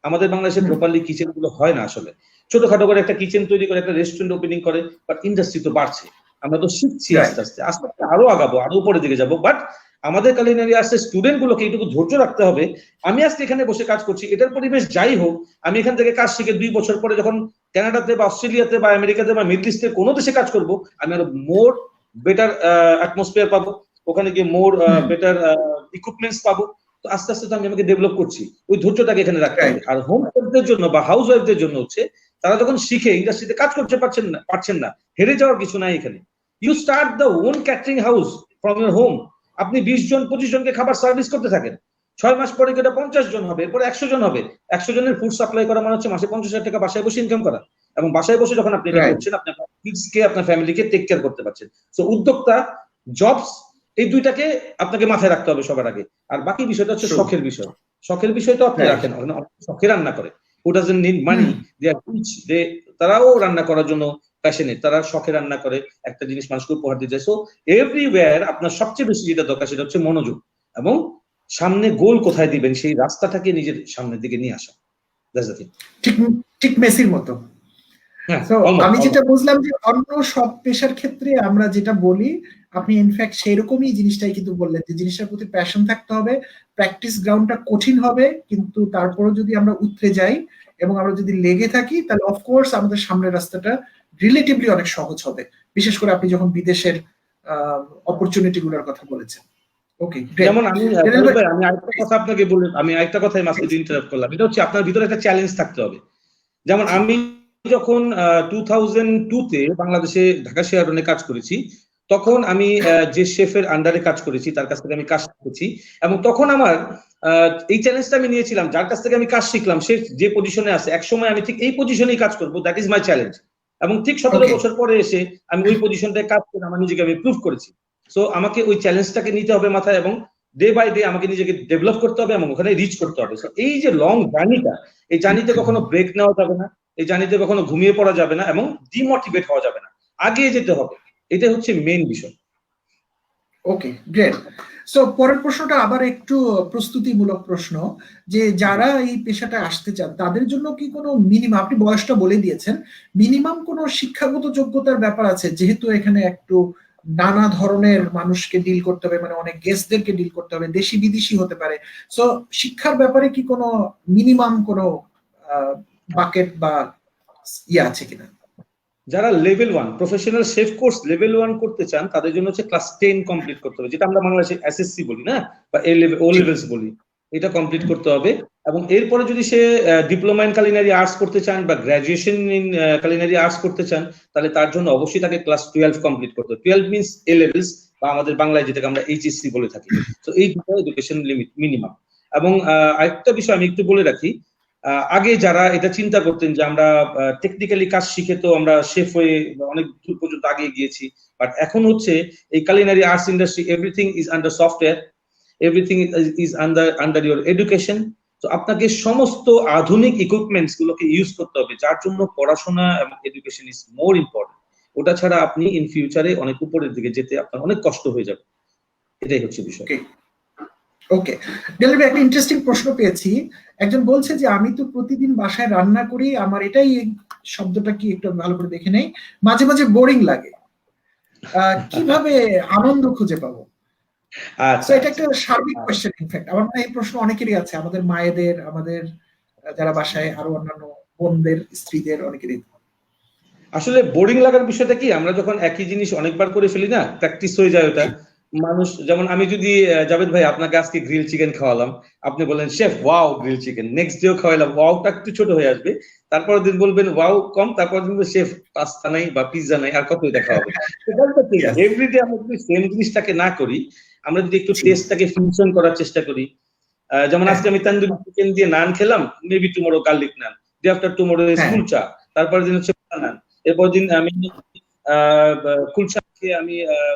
আমাদের বাংলাদেশের প্রপারলি কিচেন গুলো হয় না আসলে, ছোটখাটো করে একটা কিচেন তৈরি করে একটা রেস্টুরেন্ট ওপেনিং করে, বাট ইন্ডাস্ট্রি তো বাড়ছে, আমরা তো শিখছি আস্তে আস্তে আস্তে আস্তে আরো আগাবো, আরো উপরের দিকে যাবো। বাট আমাদের কালিনারি আসছে স্টুডেন্ট গুলোকে এইটুকু ধৈর্য রাখতে হবে। আমি আজকে এখানে বসে কাজ করছি, এটার পরিবেশ যাই হোক, আমি এখান থেকে কাজ শিখে 2 বছর পরে যখন কানাডাতে বা অস্ট্রেলিয়াতে বা আমেরিকাতে বা মিডল ইস্টে কোনো দেশে কাজ করব, আমি আরো মোর বেটার অ্যাটমসফিয়ার পাবো, ওখানে গিয়ে মোর বেটার ইকুইপমেন্টস পাবো। তো আস্তে আস্তে তো আমি আমাকে ডেভেলপ করছি, ওই ধৈর্যটাকে এখানে রাখতে হবে। আর হোম ওয়াইফদের জন্য বা হাউস ওয়াইফদের জন্য হচ্ছে তারা যখন শিখে ইন্ডাস্ট্রিতে কাজ করতে পারছেন না, হেরে যাওয়ার কিছু নাই এখানে। You start the own catering house from your home. আপনি 20 জন 25 জনকে খাবার সার্ভিস করতে থাকেন, 6 মাস পরে এটা 50 জন হবে, এরপরে 100 জন হবে। 100 জনের ফুড সাপ্লাই করা মানে হচ্ছে মাসে 50,000 টাকা বাসায় বসে ইনকাম করা। এবং বাসায় বসে যখন আপনি এটা করছেন, আপনি আপনার কিডসকে আপনার ফ্যামিলিকে টেক কেয়ার করতে পারছেন। সো উদ্যোক্তা, জবস, এই দুইটাকে আপনাকে মাথায় রাখতে হবে সবার আগে। আর বাকি বিষয়টা হচ্ছে শখের বিষয়। শখের বিষয় তো আপনি রাখেন, শখে রান্না করে, who doesn't need money, they are rich, তারাও রান্না করার জন্য প্যাশনেট, তারা শখে রান্না করে, একটা জিনিস মানুষকে উপহার দিতে চায়। সো এভরিওয়্যার আপনার সবচেয়ে বেশি যেটা দরকার সেটা হচ্ছে মনোযোগ, এবং সামনে গোল কোথায় দিবেন সেই রাস্তাটাকে নিজের সামনের দিকে নিয়ে আসা। ঠিক মেসির মতো। আমি যেটা বুঝলাম যে অন্য সব পেশার ক্ষেত্রে আমরা যেটা বলি, আপনি ইনফ্যাক্ট সেরকমই জিনিসটাই কিন্তু বললেন যে জিনিসটার প্রতি প্যাশন থাকতে হবে, প্র্যাকটিস গ্রাউন্ডটা কঠিন হবে, কিন্তু তারপরে যদি আমরা উতরে যাই এবং আমরা যদি লেগে থাকি, তাহলে অফকোর্স আমাদের সামনের রাস্তাটা রিলেটিভলি অনেক সহজ হবে, বিশেষ করে আপনি যখন বিদেশের অপরচুনিটি গুলোর কথা বলেছেন। ওকে, যেমন আমি আরেকটা কথা আপনাকে বলি, আমি আরেকটা কথাই মাঝখানে ইন্টারাপ্ট করলাম, এটা হচ্ছে আপনার ভিতরে একটা চ্যালেঞ্জ থাকতে হবে। যেমন আমি যখন 2002-তে বাংলাদেশে ঢাকা শেয়ারনে কাজ করেছি, তখন আমি যে শেফের আন্ডারে কাজ করেছি তার কাছ থেকে আমি কাজ শিখেছি, এবং তখন আমার এই চ্যালেঞ্জটা আমি নিয়েছিলাম, যার কাছ থেকে আমি কাজ শিখলাম সে যে পজিশনে আছে, একসময় আমি ঠিক এই পজিশনেই কাজ করবো, দ্যাট ইজ মাই চ্যালেঞ্জ। এবং ঠিক 17 বছর পরে এসে আমি ওই পজিশনটায় কাজ করে আমার নিজেকে আমি প্রুভ করেছি। সো আমাকে ওই চ্যালেঞ্জটাকে নিতে হবে মাথায়, এবং ডে বাই ডে আমাকে নিজেকে ডেভেলপ করতে হবে এবং ওখানে রিচ করতে হবে। এই যে লং জার্নিটা, এই জার্নিতে কখনো ব্রেক নেওয়া যাবে না, এই জার্নিতে কখনো ঘুমিয়ে পড়া যাবে না, এবং ডিমোটিভেট হওয়া যাবে না, আগিয়ে যেতে হবে। এটা হচ্ছে মেইন বিষয়। ওকে, গ্রেট। সো পরের প্রশ্নটা আবার একটু প্রস্তুতিমূলক প্রশ্ন, যে যারা এই পেশাটা আসতে চান তাদের জন্য কি কোনো মিনিমাম, আপনি বয়সটা বলে দিয়েছেন, মিনিমাম কোনো শিক্ষাগত যোগ্যতার ব্যাপার আছে? যেহেতু এখানে একটু নানা ধরনের মানুষকে ডিল করতে হবে, মানে অনেক গেস্টদেরকে ডিল করতে হবে, দেশি বিদেশি হতে পারে। সো শিক্ষার ব্যাপারে কি কোনো মিনিমাম কোনো বাকেট বা ইয়ে আছে কিনা? যারা level 1 professional chef course level 1 করতে চান তাদের জন্য হচ্ছে ক্লাস 10 কমপ্লিট করতে হবে, যেটা আমরা বাংলাদেশে এসএসসি বলি না, বা ও লেভেলস বলি, এটা কমপ্লিট করতে হবে। এবং এরপরে যদি সে ডিপ্লোমা ইন কুলিনারি আর্টস করতে চান বা গ্রাজুয়েশন ইন কুলিনারি আর্টস করতে চান, তাহলে তার জন্য অবশ্যই তাকে ক্লাস 12 কমপ্লিট করতে হবে। 12 মিন্স এ লেভেলস, বা আমাদের বাংলায় যেটাকে আমরা এইচএসসি বলে থাকি। তো এই দুটো এডুকেশন লিমিট মিনিমাম। এবং আরেকটা বিষয় আমি একটু বলে রাখি, আগে যারা এটা চিন্তা করতেন যে আমরা টেকনিক্যালি কাজ শিখে তো আমরা শেফ হয়ে অনেক দূর পর্যন্ত আগে গিয়েছি, বাট এখন হচ্ছে এই culinary arts industry, everything is under software, everything is under your education. তো আপনাকে সমস্ত আধুনিক ইকুইপমেন্টস গুলোকে ইউজ করতে হবে, যার জন্য পড়াশোনা এবং এডুকেশন ইজ মোর ইম্পর্টেন্ট। ওটা ছাড়া আপনি ইন ফিউচারে অনেক উপরের দিকে যেতে আপনার অনেক কষ্ট হয়ে যাবে। এটাই হচ্ছে বিষয়। ওকে, ডেলিভারি একটা ইন্টারেস্টিং প্রশ্ন পেয়েছি। একজন বলছে যে আমি তো প্রতিদিন বাসায় রান্না করি, আমার এটাই, শব্দটা কি একটু ভালো করে দেখে নেই, মাঝে মাঝে বোরিং লাগে, কিভাবে আনন্দ খুঁজে পাবো? আচ্ছা, এটা একটা সার্বিক কোশ্চেন। ইনফ্যাক্ট আমার মনে হয় এই প্রশ্ন অনেকেরই আছে, আমাদের মায়েদের, আমাদের যারা বাসায় আরো অন্যান্য বোনদের, স্ত্রীদের, অনেকেরই। আসলে বোরিং লাগার বিষয়টা কি, আমরা যখন একই জিনিস অনেকবার করে ফেলি না, প্র্যাকটিস হয়ে যায় ওটা। মানুষ, যেমন আমি যদি জাভেদ ভাই আপনাকে আজকে গ্রিল চিকেন খাওয়ালাম, আপনি বললেন chef wow grill chicken, next ডেও খাওয়ালাম, ওয়াওটা একটু ছোট হয়ে আসবে, তারপরের দিন বলবেন ওয়াও কম, তারপর দিন শেফ পাস্তা নাই বা পিৎজা নাই, আর কত এটা খাওয়াবে। এভরিডে আমরা যদি সেম জিনিসটাকে না করি, আমরা যদি একটু টেস্টটাকে ফিউশন করার চেষ্টা করি, যেমন আজকে আমি তান্দুরি চিকেন দিয়ে নান খেলাম, মেবি টুমরো গার্লিক নান, ডে আফটার টুমরো কুলচা, তারপরের দিন হচ্ছে নান, এরপর দিন আমি কুলচা খেয়ে আমি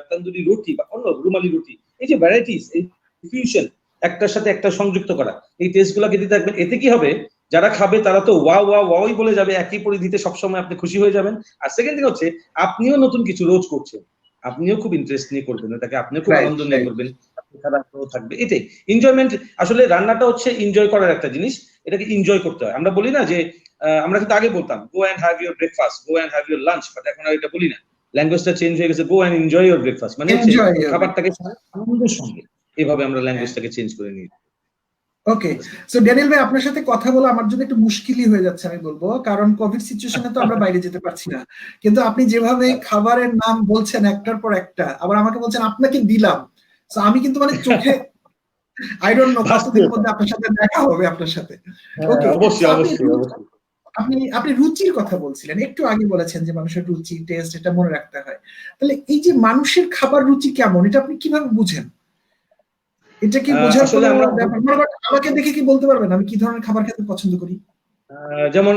তন্দুরি রুটি বা অন্য রুমালি রুটি। এই যে ভ্যারাইটিস, এই ফিউশন, একটার সাথে একটা সংযুক্ত করা, এই টেস্ট গুলাকে দিতে থাকবেন। এতে কি হবে, যারা খাবে তারা তো ওয়াও ওয়াও ওয়াওই বলে যাবে, একই পরিধিতে সবসময় আপনি খুশি হয়ে যাবেন। আর সেকেন্ড থিং হচ্ছে আপনিও নতুন কিছু রোজ করছেন, আপনিও খুব ইন্টারেস্ট নিয়ে করবেন এটাকে, আপনিও খুব আনন্দ নিয়ে করবেন, থাকবে। এটাই এনজয়মেন্ট। আসলে রান্নাটা হচ্ছে এনজয় করার একটা জিনিস, এটাকে এনজয় করতে হয়। আমরা বলি না যে, আমরা কিন্তু আগে বলতাম go and have your breakfast, go and have your lunch, but এখন আর এটা বলি না, ল্যাঙ্গুয়েজটা চেঞ্জ হয়ে গেছে, go and enjoy your breakfast, মানে খাবারটাকে আনন্দের সঙ্গে, এভাবে আমরা ল্যাঙ্গুয়েজটাকে চেঞ্জ করে নিই। ওকে, সো ড্যানিয়েল ভাই আপনার সাথে কথা বলা আমার জন্য একটু মুশকিলই হয়ে যাচ্ছে আমি বলবো, কারণ কোভিড সিচুয়েশনে তো আমরা বাইরে যেতে পারছি না। কিন্তু আপনি যেভাবে খাবারের নাম বলছেন একটার পর একটা, আবার আমাকে বলছেন আপনাকে দিলাম, তো আমি কিন্তু মানে চোখে আই ডোন্ট নো কতদিনের মধ্যে আপনার সাথে দেখা হবে আপনার সাথে। ওকে, অবশ্যই আপনি অবশ্যই অবশ্যই। আপনি আপনি রুচির কথা বলছিলেন, একটু আগে বলেছেন যে মানুষের রুচি টেস্ট এটা মনে রাখতে হয়। তাহলে এই যে মানুষের খাবার রুচি কেমন এটা আপনি কিভাবে বুঝেন? এটা কি বোঝার আসলে কোনো আমরা ব্যাপার? মনে করেন আমাকে দেখে কি বলতে পারবেন আমি কি ধরনের খাবার খেতে পছন্দ করি? যেমন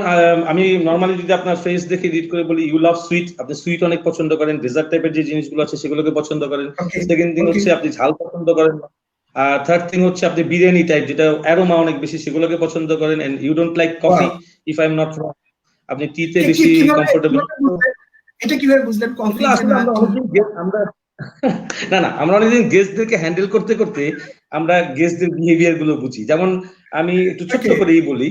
আমি নর্মালি যদি আপনার ফেস দেখে রিড করে বলি ইউ লাভ সুইট, আপনি সুইট অনেক পছন্দ করেন, ডেজার্ট টাইপের যে জিনিসগুলো আছে সেগুলোকে পছন্দ করেন। ওকে, সেকেন্ড থিং ওকে, হচ্ছে আপনি ঝাল পছন্দ করেন। আর থার্ড থিং হচ্ছে আপনি বিরিয়ানি টাইপ যেটা অ্যারোমা অনেক বেশি সেগুলোকে পছন্দ করেন। And you don't like coffee, wow! If I am not wrong. আপনি টিতে কি কি বেশি কিভাবে কমফোর্টেবল। কিভাবে বুঝলেন? এটা কিভাবে বুঝলেন কফি এগুলো যে আসলে না আমরা টি? অনেকদিন আমরা না না আমরা অনেকদিন গেস্টদেরকে হ্যান্ডেল করতে করতে আমরা গেস্টদের বিহেভিয়ার গুলো বুঝি। যেমন আমি একটু ছোট্ট ওকে, করেই বলি,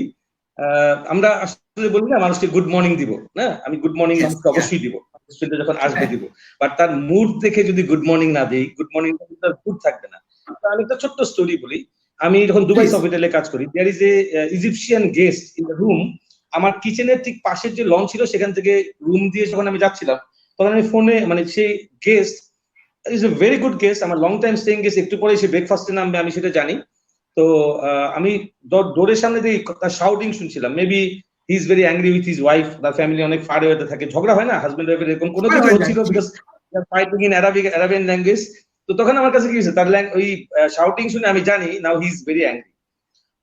আমরা আসলে বলি না মানুষকে গুড মর্নিং দিব না, আমি গুড মর্নিং ইয়েস, মানুষকে ইয়া, অবশ্যই দিব, রেস্টুরেন্টে যখন আসবে হ্যাঁ, দিব। বাট তার মুড দেখে যদি গুড মর্নিং না দিই, গুড মর্নিং তার গুড থাকবে না। তো আমি একটা ছোট্ট স্টোরি বলি। আমি যখন দুবাই প্লিজ। সফিটেলে কাজ করি, there is a Egyptian guest in the room. আমার কিচেনের ঠিক পাশের যে লন ছিল সেখান থেকে রুম দিয়ে যখন আমি যাচ্ছিলাম, তখন আমি ফোনে মানে সেই guest is a very good guest, আমার লং টাইম স্টেইং গেস্ট, একটু পরে সে ব্রেকফাস্টে নামবে আমি সেটা জানি। তো আমি ডোরের সামনে দিয়ে তার শাউটিং শুনছিলাম। Maybe he is very angry with his wife, তার ফ্যামিলি অনেক ফার ওয়েতে থাকে, ঝগড়া হয় না হাজবেন্ড ওয়াইফের, এরকম কোনো সময় কিছু হয়ে যায়, হচ্ছিল জি। Because fighting in Arabian language. তো তখন আমার কাছে কি হয়েছে, তার ওই শাউটিং শুনে আমি জানি নাও হি ইজ ভেরি অ্যাংরি।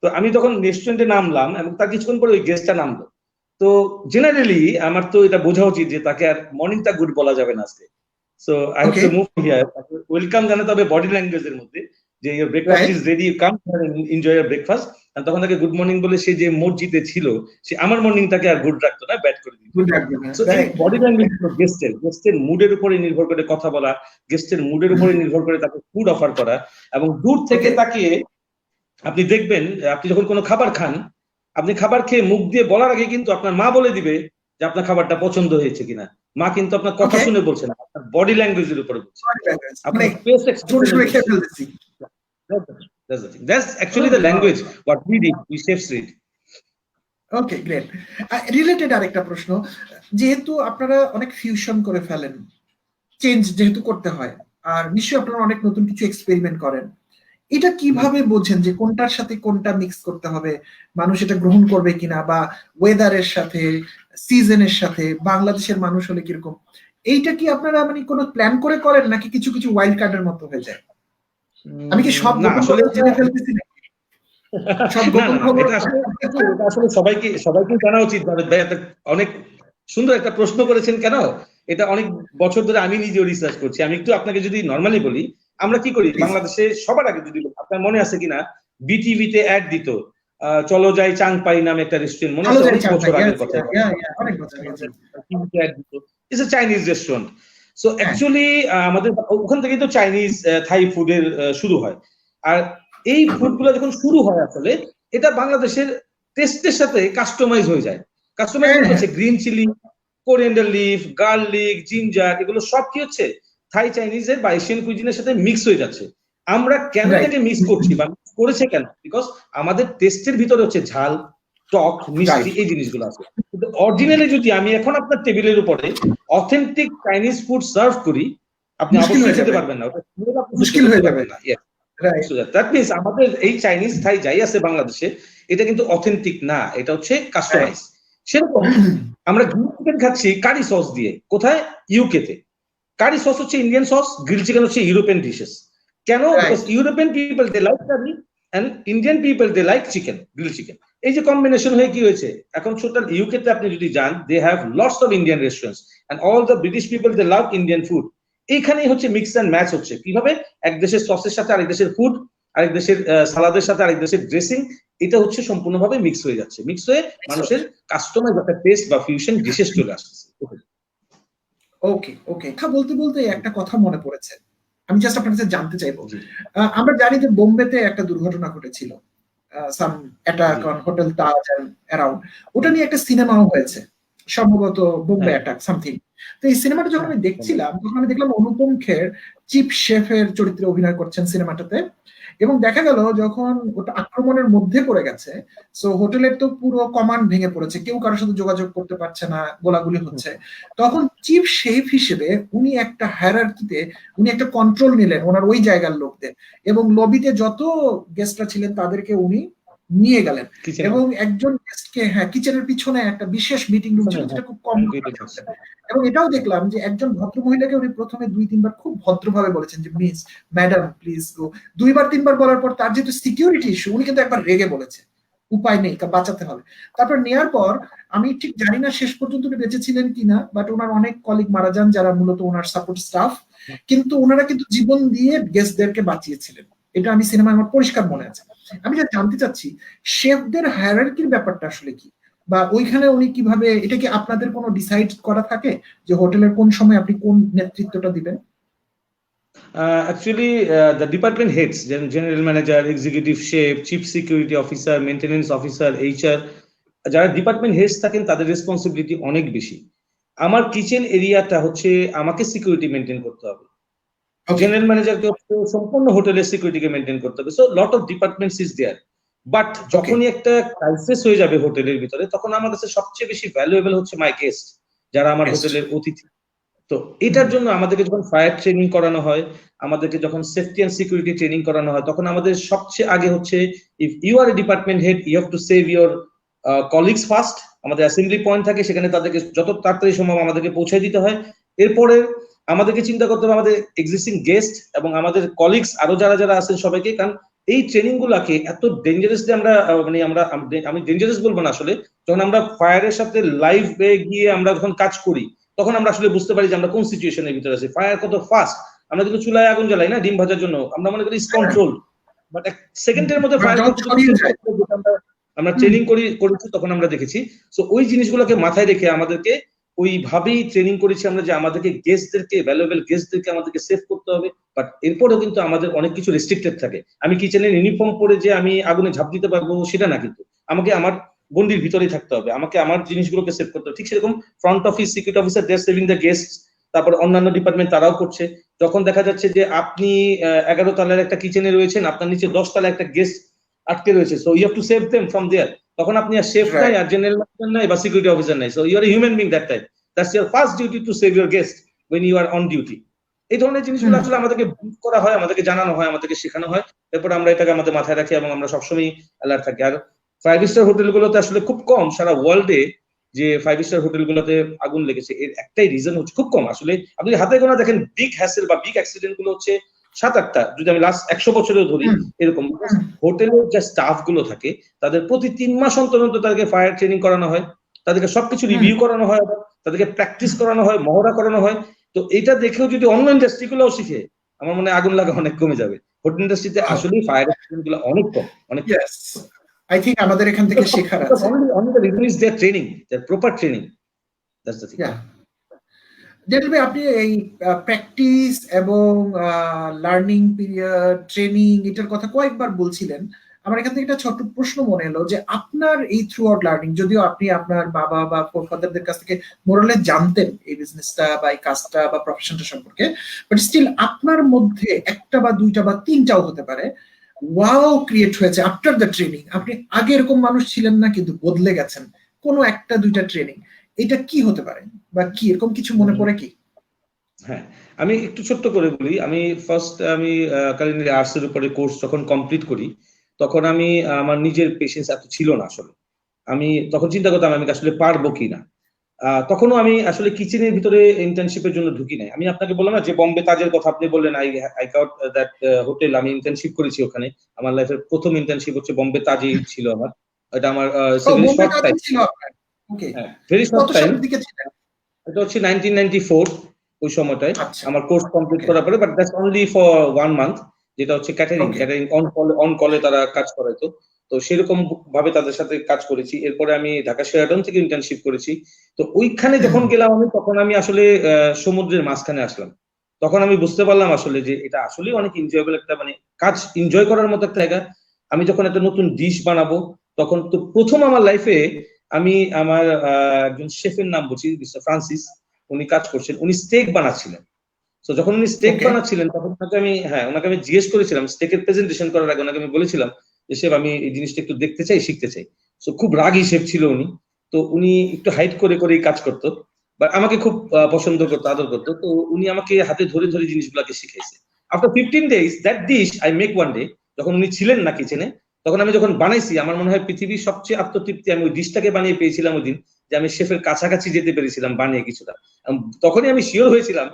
তো আমি তখন রেস্টুরেন্টে নামলাম এবং তার কিছুক্ষণ পরে ওই গেস্টটা নামলো। তো জেনারেলি আমার তো এটা বোঝা উচিত যে তাকে আর মর্নিংটা গুড বলা যাবে না আজকে। So I have okay, to move here, welcome জানাতে হবে বডি ল্যাঙ্গুয়েজের মধ্যে, যে your breakfast right, is ready, you come enjoy your breakfast. তখন তাকে গুড মর্নিং বলে সে যে মসজিদে ছিল সে আমার মর্নিংটাকে আর গুড রাখতো না, ব্যাড করে দিত। গুড রাখবেন না, সো এই রাইট। বডি ল্যাঙ্গুয়েজ গেস্টের মুডের উপরে নির্ভর করে কথা বলা, গেস্টের মুডের উপরে নির্ভর করে তাকে ফুড অফার করা। এবং দূর থেকে ওকে, তাকিয়ে আপনি দেখবেন আপনি যখন কোনো খাবার খান, আপনি খাবার খেয়ে মুখ দিয়ে বলার আগে কিন্তু আপনার মা বলে দিবে যে আপনার খাবারটা পছন্দ হয়েছে কিনা। মা কিন্তু আপনার কথা ওকে, শুনে বলছে না, আপনার বডি ল্যাঙ্গুয়েজের উপরে বলছে, মানে আপনার ফেস জোরে এক্সপ্রেশনে সরে খেয়ে বলছে। ফেলতেছি। That's actually the language what we read, we chefs read. Okay, great. Related আরেকটা প্রশ্ন, যেহেতু আপনারা অনেক ফিউশন করে ফেলেন, চেঞ্জ যেহেতু করতে হয়, আর নিশ্চয়ই আপনারা অনেক নতুন কিছু এক্সপেরিমেন্ট করেন, এটা কিভাবে বোঝেন যে কোনটার সাথে কোনটা মিক্স করতে হবে, মানুষ এটা গ্রহণ করবে কিনা, বা ওয়েদারের সাথে, সিজনের সাথে, বাংলাদেশের মানুষ হলে কিরকম, এইটা কি আপনারা মানে কোনো প্ল্যান করে করেন নাকি কিছু কিছু ওয়াইল্ড কার্ডের মতো হয়ে যায়? আমি কি সব না গোপন আসলে খবর জেনে ফেলতেছি নাকি? সব না গোপন না না, খবর? এটা আসলে সবাইকে সবাইকে জানা উচিত। ভাই একটা অনেক সুন্দর একটা প্রশ্ন করেছেন কেন, এটা অনেক বছর ধরে আমি নিজেও রিসার্চ করছি। আমি একটু আপনাকে যদি নর্মালি বলি, আমরা কি করি প্লিজ। বাংলাদেশে সবার আগে যদি বলি, আপনার মনে আছে কিনা বিটিভিতে অ্যাড দিত, চলো যাই চাংপাই নামে একটা রেস্টুরেন্ট, মনে ভালো আছে? জানি অনেক চাংপাই, বছর আগের কথা, অনেক বছর আগে। টিভিতে অ্যাড দিত, it's a Chinese restaurant. So হ্যাঁ, অ্যাকচুয়ালি আমাদের ওখান থেকেই তো চাইনিজ থাই ফুডের শুরু হয়। আর এই ফুড গুলো যখন শুরু হয় আসলে এটা বাংলাদেশের টেস্টের সাথে কাস্টমাইজ হয়ে যায়। কাস্টমাইজ হ্যাঁ, মানে হ্যাঁ, হচ্ছে green chilli, coriander leaf, garlic, ginger, এগুলো সব কি হচ্ছে থাই চাইনিজের বা এশিয়ান কুইজিনের সাথে মিক্স হয়ে যাচ্ছে। আমরা কেন রাইট, এটাকে মিক্স করছি বা mix করেছে কেন? বিকজ আমাদের টেস্টের ভিতরে হচ্ছে ঝাল, টক, মিষ্টি, রাইট। এই জিনিসগুলো আছে। কিন্তু অরিজিনালি যদি আমি এখন আপনার টেবিলের উপরে অথেন্টিক চাইনিজ ফুড সার্ভ করি, আপনি মুশকিল অবশ্যই হয়ে খেতে যাবে, পারবেন না, ওটা খেলে আপনি সহ্য মুশকিল করতে হয়ে যাবে, পারবেন না। Yes. Right. So that means আমাদের এই চাইনিজ থাই যাই আছে বাংলাদেশে, এটা কিন্তু অথেন্টিক না, এটা হচ্ছে কাস্টমাইজ। সেরকম আমরা গ্রিল চিকেন খাচ্ছি কারি সস দিয়ে, কোথায়? ইউকে তে। কারি সস হচ্ছে ইন্ডিয়ান সস, গ্রিল চিকেন হচ্ছে ইউরোপিয়ান ডিশেস। কেন? Because right, European people they like curry and Indian people they like chicken, grill chicken. এই যে কম্বিনেশন হয়ে কি হয়েছে, এখন টোটাল ইউকে তে আপনি যদি যান, they have lots of Indian restaurants and all the British people they love Indian food. এইখানেই হচ্ছে মিক্স এন্ড ম্যাচ হচ্ছে, কিভাবে এক দেশের সসের সাথে আরেক দেশের ফুড, আরেক দেশের সালাদের সাথে আরেক দেশের ড্রেসিং, এটা হচ্ছে সম্পূর্ণভাবে মিক্স হয়ে যাচ্ছে, মিক্স হয়ে মানুষের কাস্টমাইজ একটা টেস্ট বা ফিউশন ডিশেস চলে আসছে। ওকে, ওকে। কথা বলতে বলতে একটা কথা মনে পড়েছে, আমি জাস্ট আপনার কাছে জানতে চাইবো। আমরা জানি যে বোম্বেতে একটা দুর্ঘটনা ঘটেছিল, some attack on hotel Taj and around, ওটা নিয়ে একটা সিনেমাও হয়েছে সম্ভবত, বোম্বে অ্যাটাক সামথিং। তো এই সিনেমাটা যখন আমি দেখছিলাম তখন আমি দেখলাম অনুপম খের চিফ শেফের চরিত্রে অভিনয় করছেন সিনেমাটাতে, এবং দেখা গেল যখন ওটা আক্রমণের মধ্যে পড়ে গেছে, সো হোটেলের তো পুরো কমান্ড ভেঙে পড়েছে, কেউ কারোর সাথে যোগাযোগ করতে পারছে না, গোলাগুলি হচ্ছে। তখন চিফ শেফ হিসেবে উনি একটা হায়ারার্কিতে উনি একটা কন্ট্রোল নিলেন ওনার ওই জায়গার লোকদের, এবং লবিতে যত গেস্টরা ছিলেন তাদেরকে উনি নিয়ে গেলেন, এবং একজন গেস্টকে কিচেনের পিছনে একটা বিশেষ মিটিং রুম ছিল যেটা খুব কম, এবং এটাও দেখলাম যে একজন ভদ্র মহিলাকে উনি প্রথমে 2-3 বার খুব ভদ্রভাবে বলেছেন যে মিস ম্যাডাম প্লিজ গো, 2-3 বার বলার পর তার যেহেতু সিকিউরিটি ইস্যু উনি কিন্তু একবার রেগে বলেছে, উপায় নেই, বাঁচাতে হবে। তারপর নেয়ার পর আমি ঠিক জানি না শেষ পর্যন্ত উনি বেঁচে ছিলেন কিনা, বাট ওনার অনেক কলিগ মারা যান যারা মূলত ওনার সাপোর্ট স্টাফ, কিন্তু ওনারা কিন্তু জীবন দিয়ে গেস্টদেরকে বাঁচিয়েছিলেন, এটা আমি সিনেমায় আমার পরিষ্কার মনে আছে। আমি যা জানতে চাচ্ছি শেফদের হায়ারার্কির ব্যাপারটা আসলে কি, বা ওইখানে উনি কিভাবে, এটা কি আপনাদের কোনো ডিসাইড করা থাকে যে হোটেলের কোন সময় আপনি কোন নেতৃত্বটা দিবেন? Actually, the department heads, general manager, executive chef, chief security officer, maintenance officer, HR, যারা ডিপার্টমেন্ট হেডস থাকেন তাদের রেসপন্সিবিলিটি অনেক বেশি। আমার কিচেন এরিয়াটা হচ্ছে আমাকে সিকিউরিটি মেনটেন করতে হবে, জেনারেল ম্যানেজারকে সম্পূর্ণ হোটেলের সিকিউরিটিকে মেনটেন করতে হবে, so lot of departments is there. But যখনই একটা ক্রাইসিস হয়ে যাবে হোটেলের ভিতরে, তখন আমার কাছে সবচেয়ে বেশি ভ্যালুয়েবল হচ্ছে মাই গেস্ট, যারা আমার হোটেলের অতিথি। তো এটার জন্য আমাদেরকে যখন ফায়ার ট্রেনিং করানো হয়, আমাদেরকে যখন সেফটি এন্ড সিকিউরিটি ট্রেনিং করানো হয়, তখন আমাদের সবচেয়ে আগে হচ্ছে if you are a department head you have to save your colleagues first. আমাদের অ্যাসেম্বলি পয়েন্ট থাকে, সেখানে তাদেরকে যত তাড়াতাড়ি সম্ভব আমাদেরকে পৌঁছে দিতে হয়। এরপরে আমাদেরকে চিন্তা করতে হবে আমাদের এক্সিস্টিং গেস্ট এবং আমাদের কলিগস আরো যারা যারা আছেন সবাইকে, কারণ এই ট্রেনিং গুলাকে এত ডেঞ্জারাসলি আমরা আমি ডেঞ্জারাস বলবো না, আসলে যখন আমরা ফায়ারের সাথে লাইভ গিয়ে আমরা যখন কাজ করি তখন আমরা আসলে বুঝতে পারি যে আমরা কোন সিচুয়েশনের ভিতরে আছি। ফায়ার কত ফাস্ট, আমরা কিন্তু চুলায় আগুন জ্বালাই না ডিম ভাজার জন্য, আমরা মনে করি কন্ট্রোল, বাট এক সেকেন্ডের মধ্যে ফায়ার আমরা ট্রেনিং করেছি তখন আমরা দেখেছি। সো ওই জিনিসগুলোকে মাথায় রেখে আমাদেরকে ওইভাবেই ট্রেনিং করেছি আমরা, যে আমাদেরকে গেস্টদেরকে, ভ্যালুয়েবল গেস্টদেরকে আমাদেরকে সেভ করতে হবে। বাট এরপরেও কিন্তু আমাদের অনেক কিছু রেস্ট্রিক্টেড থাকে। আমি কিচেনের ইউনিফর্ম পরে যে আমি আগুনে ঝাঁপ দিতে পারবো সেটা না, কিন্তু আমাকে আমার গন্ডির ভিতরেই থাকতে হবে, আমাকে আমার জিনিসগুলোকে সেভ করতে হবে। ঠিক সেরকম front office security officer they are saving the guest, তারপর অন্যান্য ডিপার্টমেন্ট তারাও করছে। যখন দেখা যাচ্ছে যে আপনি 11 তলার একটা কিচেনে রয়েছেন, আপনার নিচে 10 তলায় একটা গেস্ট আটকে রয়েছে, so you have to save them from there. তখন আপনি আর শেফ নাই, আর জেনারেল ম্যানেজার নাই, বা সিকিউরিটি অফিসার নাই, so you are a human being that time. That's your first duty to save your guest when you are on duty. এই ধরনের জিনিসগুলো আসলে আমাদেরকে ব্রিফ করা হয়, আমাদেরকে জানানো হয়, আমাদেরকে শেখানো হয়। এরপর আমরা এটাকে আমাদের মাথায় রাখি এবং আমরা সবসময় অ্যালার্ট থাকি। আর 5 স্টার হোটেলগুলোতে আসলে খুব কম, সারা ওয়ার্ল্ডে যে 5 স্টার হোটেলগুলোতে আগুন লেগেছে এর একটাই রিজন হচ্ছে, খুব কম আসলে, আপনি হাতে গোনা দেখেন বিগ হ্যাসেল বা বিগ অ্যাক্সিডেন্ট গুলো হচ্ছে 7-8টা, যদি আমি লাস্ট 100 বছরেও ধরি এরকম। হোটেলের যে স্টাফ গুলো থাকে তাদের প্রতি 3 মাস অন্তর অন্তর তাদেরকে ফায়ার ট্রেনিং করানো হয়, তাদেরকে সবকিছু রিভিউ করানো হয়, তাদেরকে প্র্যাকটিস করানো হয়, মহড়া করানো হয়। তো এটা দেখেও যদি অন্য ইন্ডাস্ট্রি গুলোও শিখে, আমার মনে হয় আগুন লাগা অনেক কমে যাবে। হোটেল ইন্ডাস্ট্রিতে আসলে ফায়ার অ্যাক্সিডেন্ট গুলো অনেক কম, অনেক। I think আমাদের এখান থেকে শেখার আছে। Only the reason is their training, their proper training. That's the thing. Yeah. যেটা আপনি এই প্র্যাকটিস এবং লার্নিং পিরিয়ড, ট্রেনিং, এটার কথা কয়েকবার বলছিলেন। আমার এখান থেকে একটা ছোট্ট প্রশ্ন মনে এলো যে আপনার এই থ্রু আউট লার্নিং, যদিও আপনি আপনার বাবা বা ফাদারদের কাছ থেকে মোরালে জানতেন এই বিজনেসটা বা এই কাজটা বা প্রফেশনটা সম্পর্কে, বাট স্টিল আপনার মধ্যে একটা বা দুইটা বা তিনটাও হতে পারে ওয়াও ক্রিয়েট হয়েছে আফটার দ্য ট্রেনিং। আপনি আগে এরকম মানুষ ছিলেন না কিন্তু বদলে গেছেন কোনো একটা দুইটা ট্রেনিং, এটা কি হতে পারে বা কি এরকম কিছু মনে পড়ে কি? হ্যাঁ, আমি একটু ছোট্ট করে বলি। আমি কালিনারি আর্টস এর উপরে কোর্স যখন কমপ্লিট করি, তখন আমি আমার নিজের পেশেন্স এত ছিল না আসলে। আমি তখন চিন্তা করতাম আমি আসলে পারবো কিনা। তখনও আমি আসলে কিচেনের ভিতরে ইন্টার্নশিপের জন্য ঢুকি নাই। আমি আপনাকে বললাম না যে বোম্বে তাজের কথা আপনি বললেন, আই গট দ্যাট হোটেল, আমি ইন্টার্নশিপ করেছি ওখানে। আমার লাইফের প্রথম ইন্টার্নশিপ হচ্ছে বোম্বে তাজেই ছিল আমার। এটা আমার শর্ট টাইম ছিল। ওকে, ভেরি শর্ট টাইম। এটা হচ্ছে 1994 ওই সময়টায় আমার কোর্স কমপ্লিট করার পরে, but that's only for 1 month, যেটা হচ্ছে ক্যাটারিং অন কলে তারা কাজ করাইতো। তো সেরকম ভাবে তাদের সাথে কাজ করেছি। এরপরে আমি ঢাকা শেরাটন থেকে ইন্টার্নশিপ করেছি। তো ওইখানে যখন গেলাম আমি, তখন আমি আসলে সমুদ্রের মাঝখানে আসলাম। তখন আমি বুঝতে পারলাম আসলে যে এটা আসলে অনেক এনজয়েবল একটা, মানে কাজ এনজয় করার মতো একটা জায়গা। আমি যখন একটা নতুন ডিশ বানাবো, তখন তো প্রথম আমার লাইফে আমি আমার একজন শেফের নাম বলছি, মিস্টার ফ্রান্সিস, উনি কাজ করছেন, উনি স্টেক বানাচ্ছিলেন। তো যখন উনি স্টেক Okay. বানাচ্ছিলেন তখন ওনাকে আমি জিজ্ঞেস করেছিলাম স্টেকের প্রেজেন্টেশন করার আগে ওনাকে আমি বলেছিলাম যে শেফ আমি এই জিনিসটা একটু দেখতে চাই, শিখতে চাই। তো খুব রাগী শেফ ছিল উনি, তো উনি একটু হাইড করে করেই কাজ করতো, বাট আমাকে খুব পছন্দ করতো, আদর করতো। তো উনি আমাকে হাতে ধরে ধরে জিনিসগুলোকে শিখাইছে। After 15 days that dish I make one day, যখন উনি ছিলেন না কিচেনে, তখন আমি যখন বানাইছি, আমার মনে হয় পৃথিবীর সবচেয়ে আত্মতৃপ্তি আমি ওই ডিশটাকে বানিয়ে পেয়েছিলাম ওই দিন, যে আমি শেফের কাছাকাছি যেতে পেরেছিলাম বানিয়ে কিছুটা। তখনই আমি শিওর হয়েছিলাম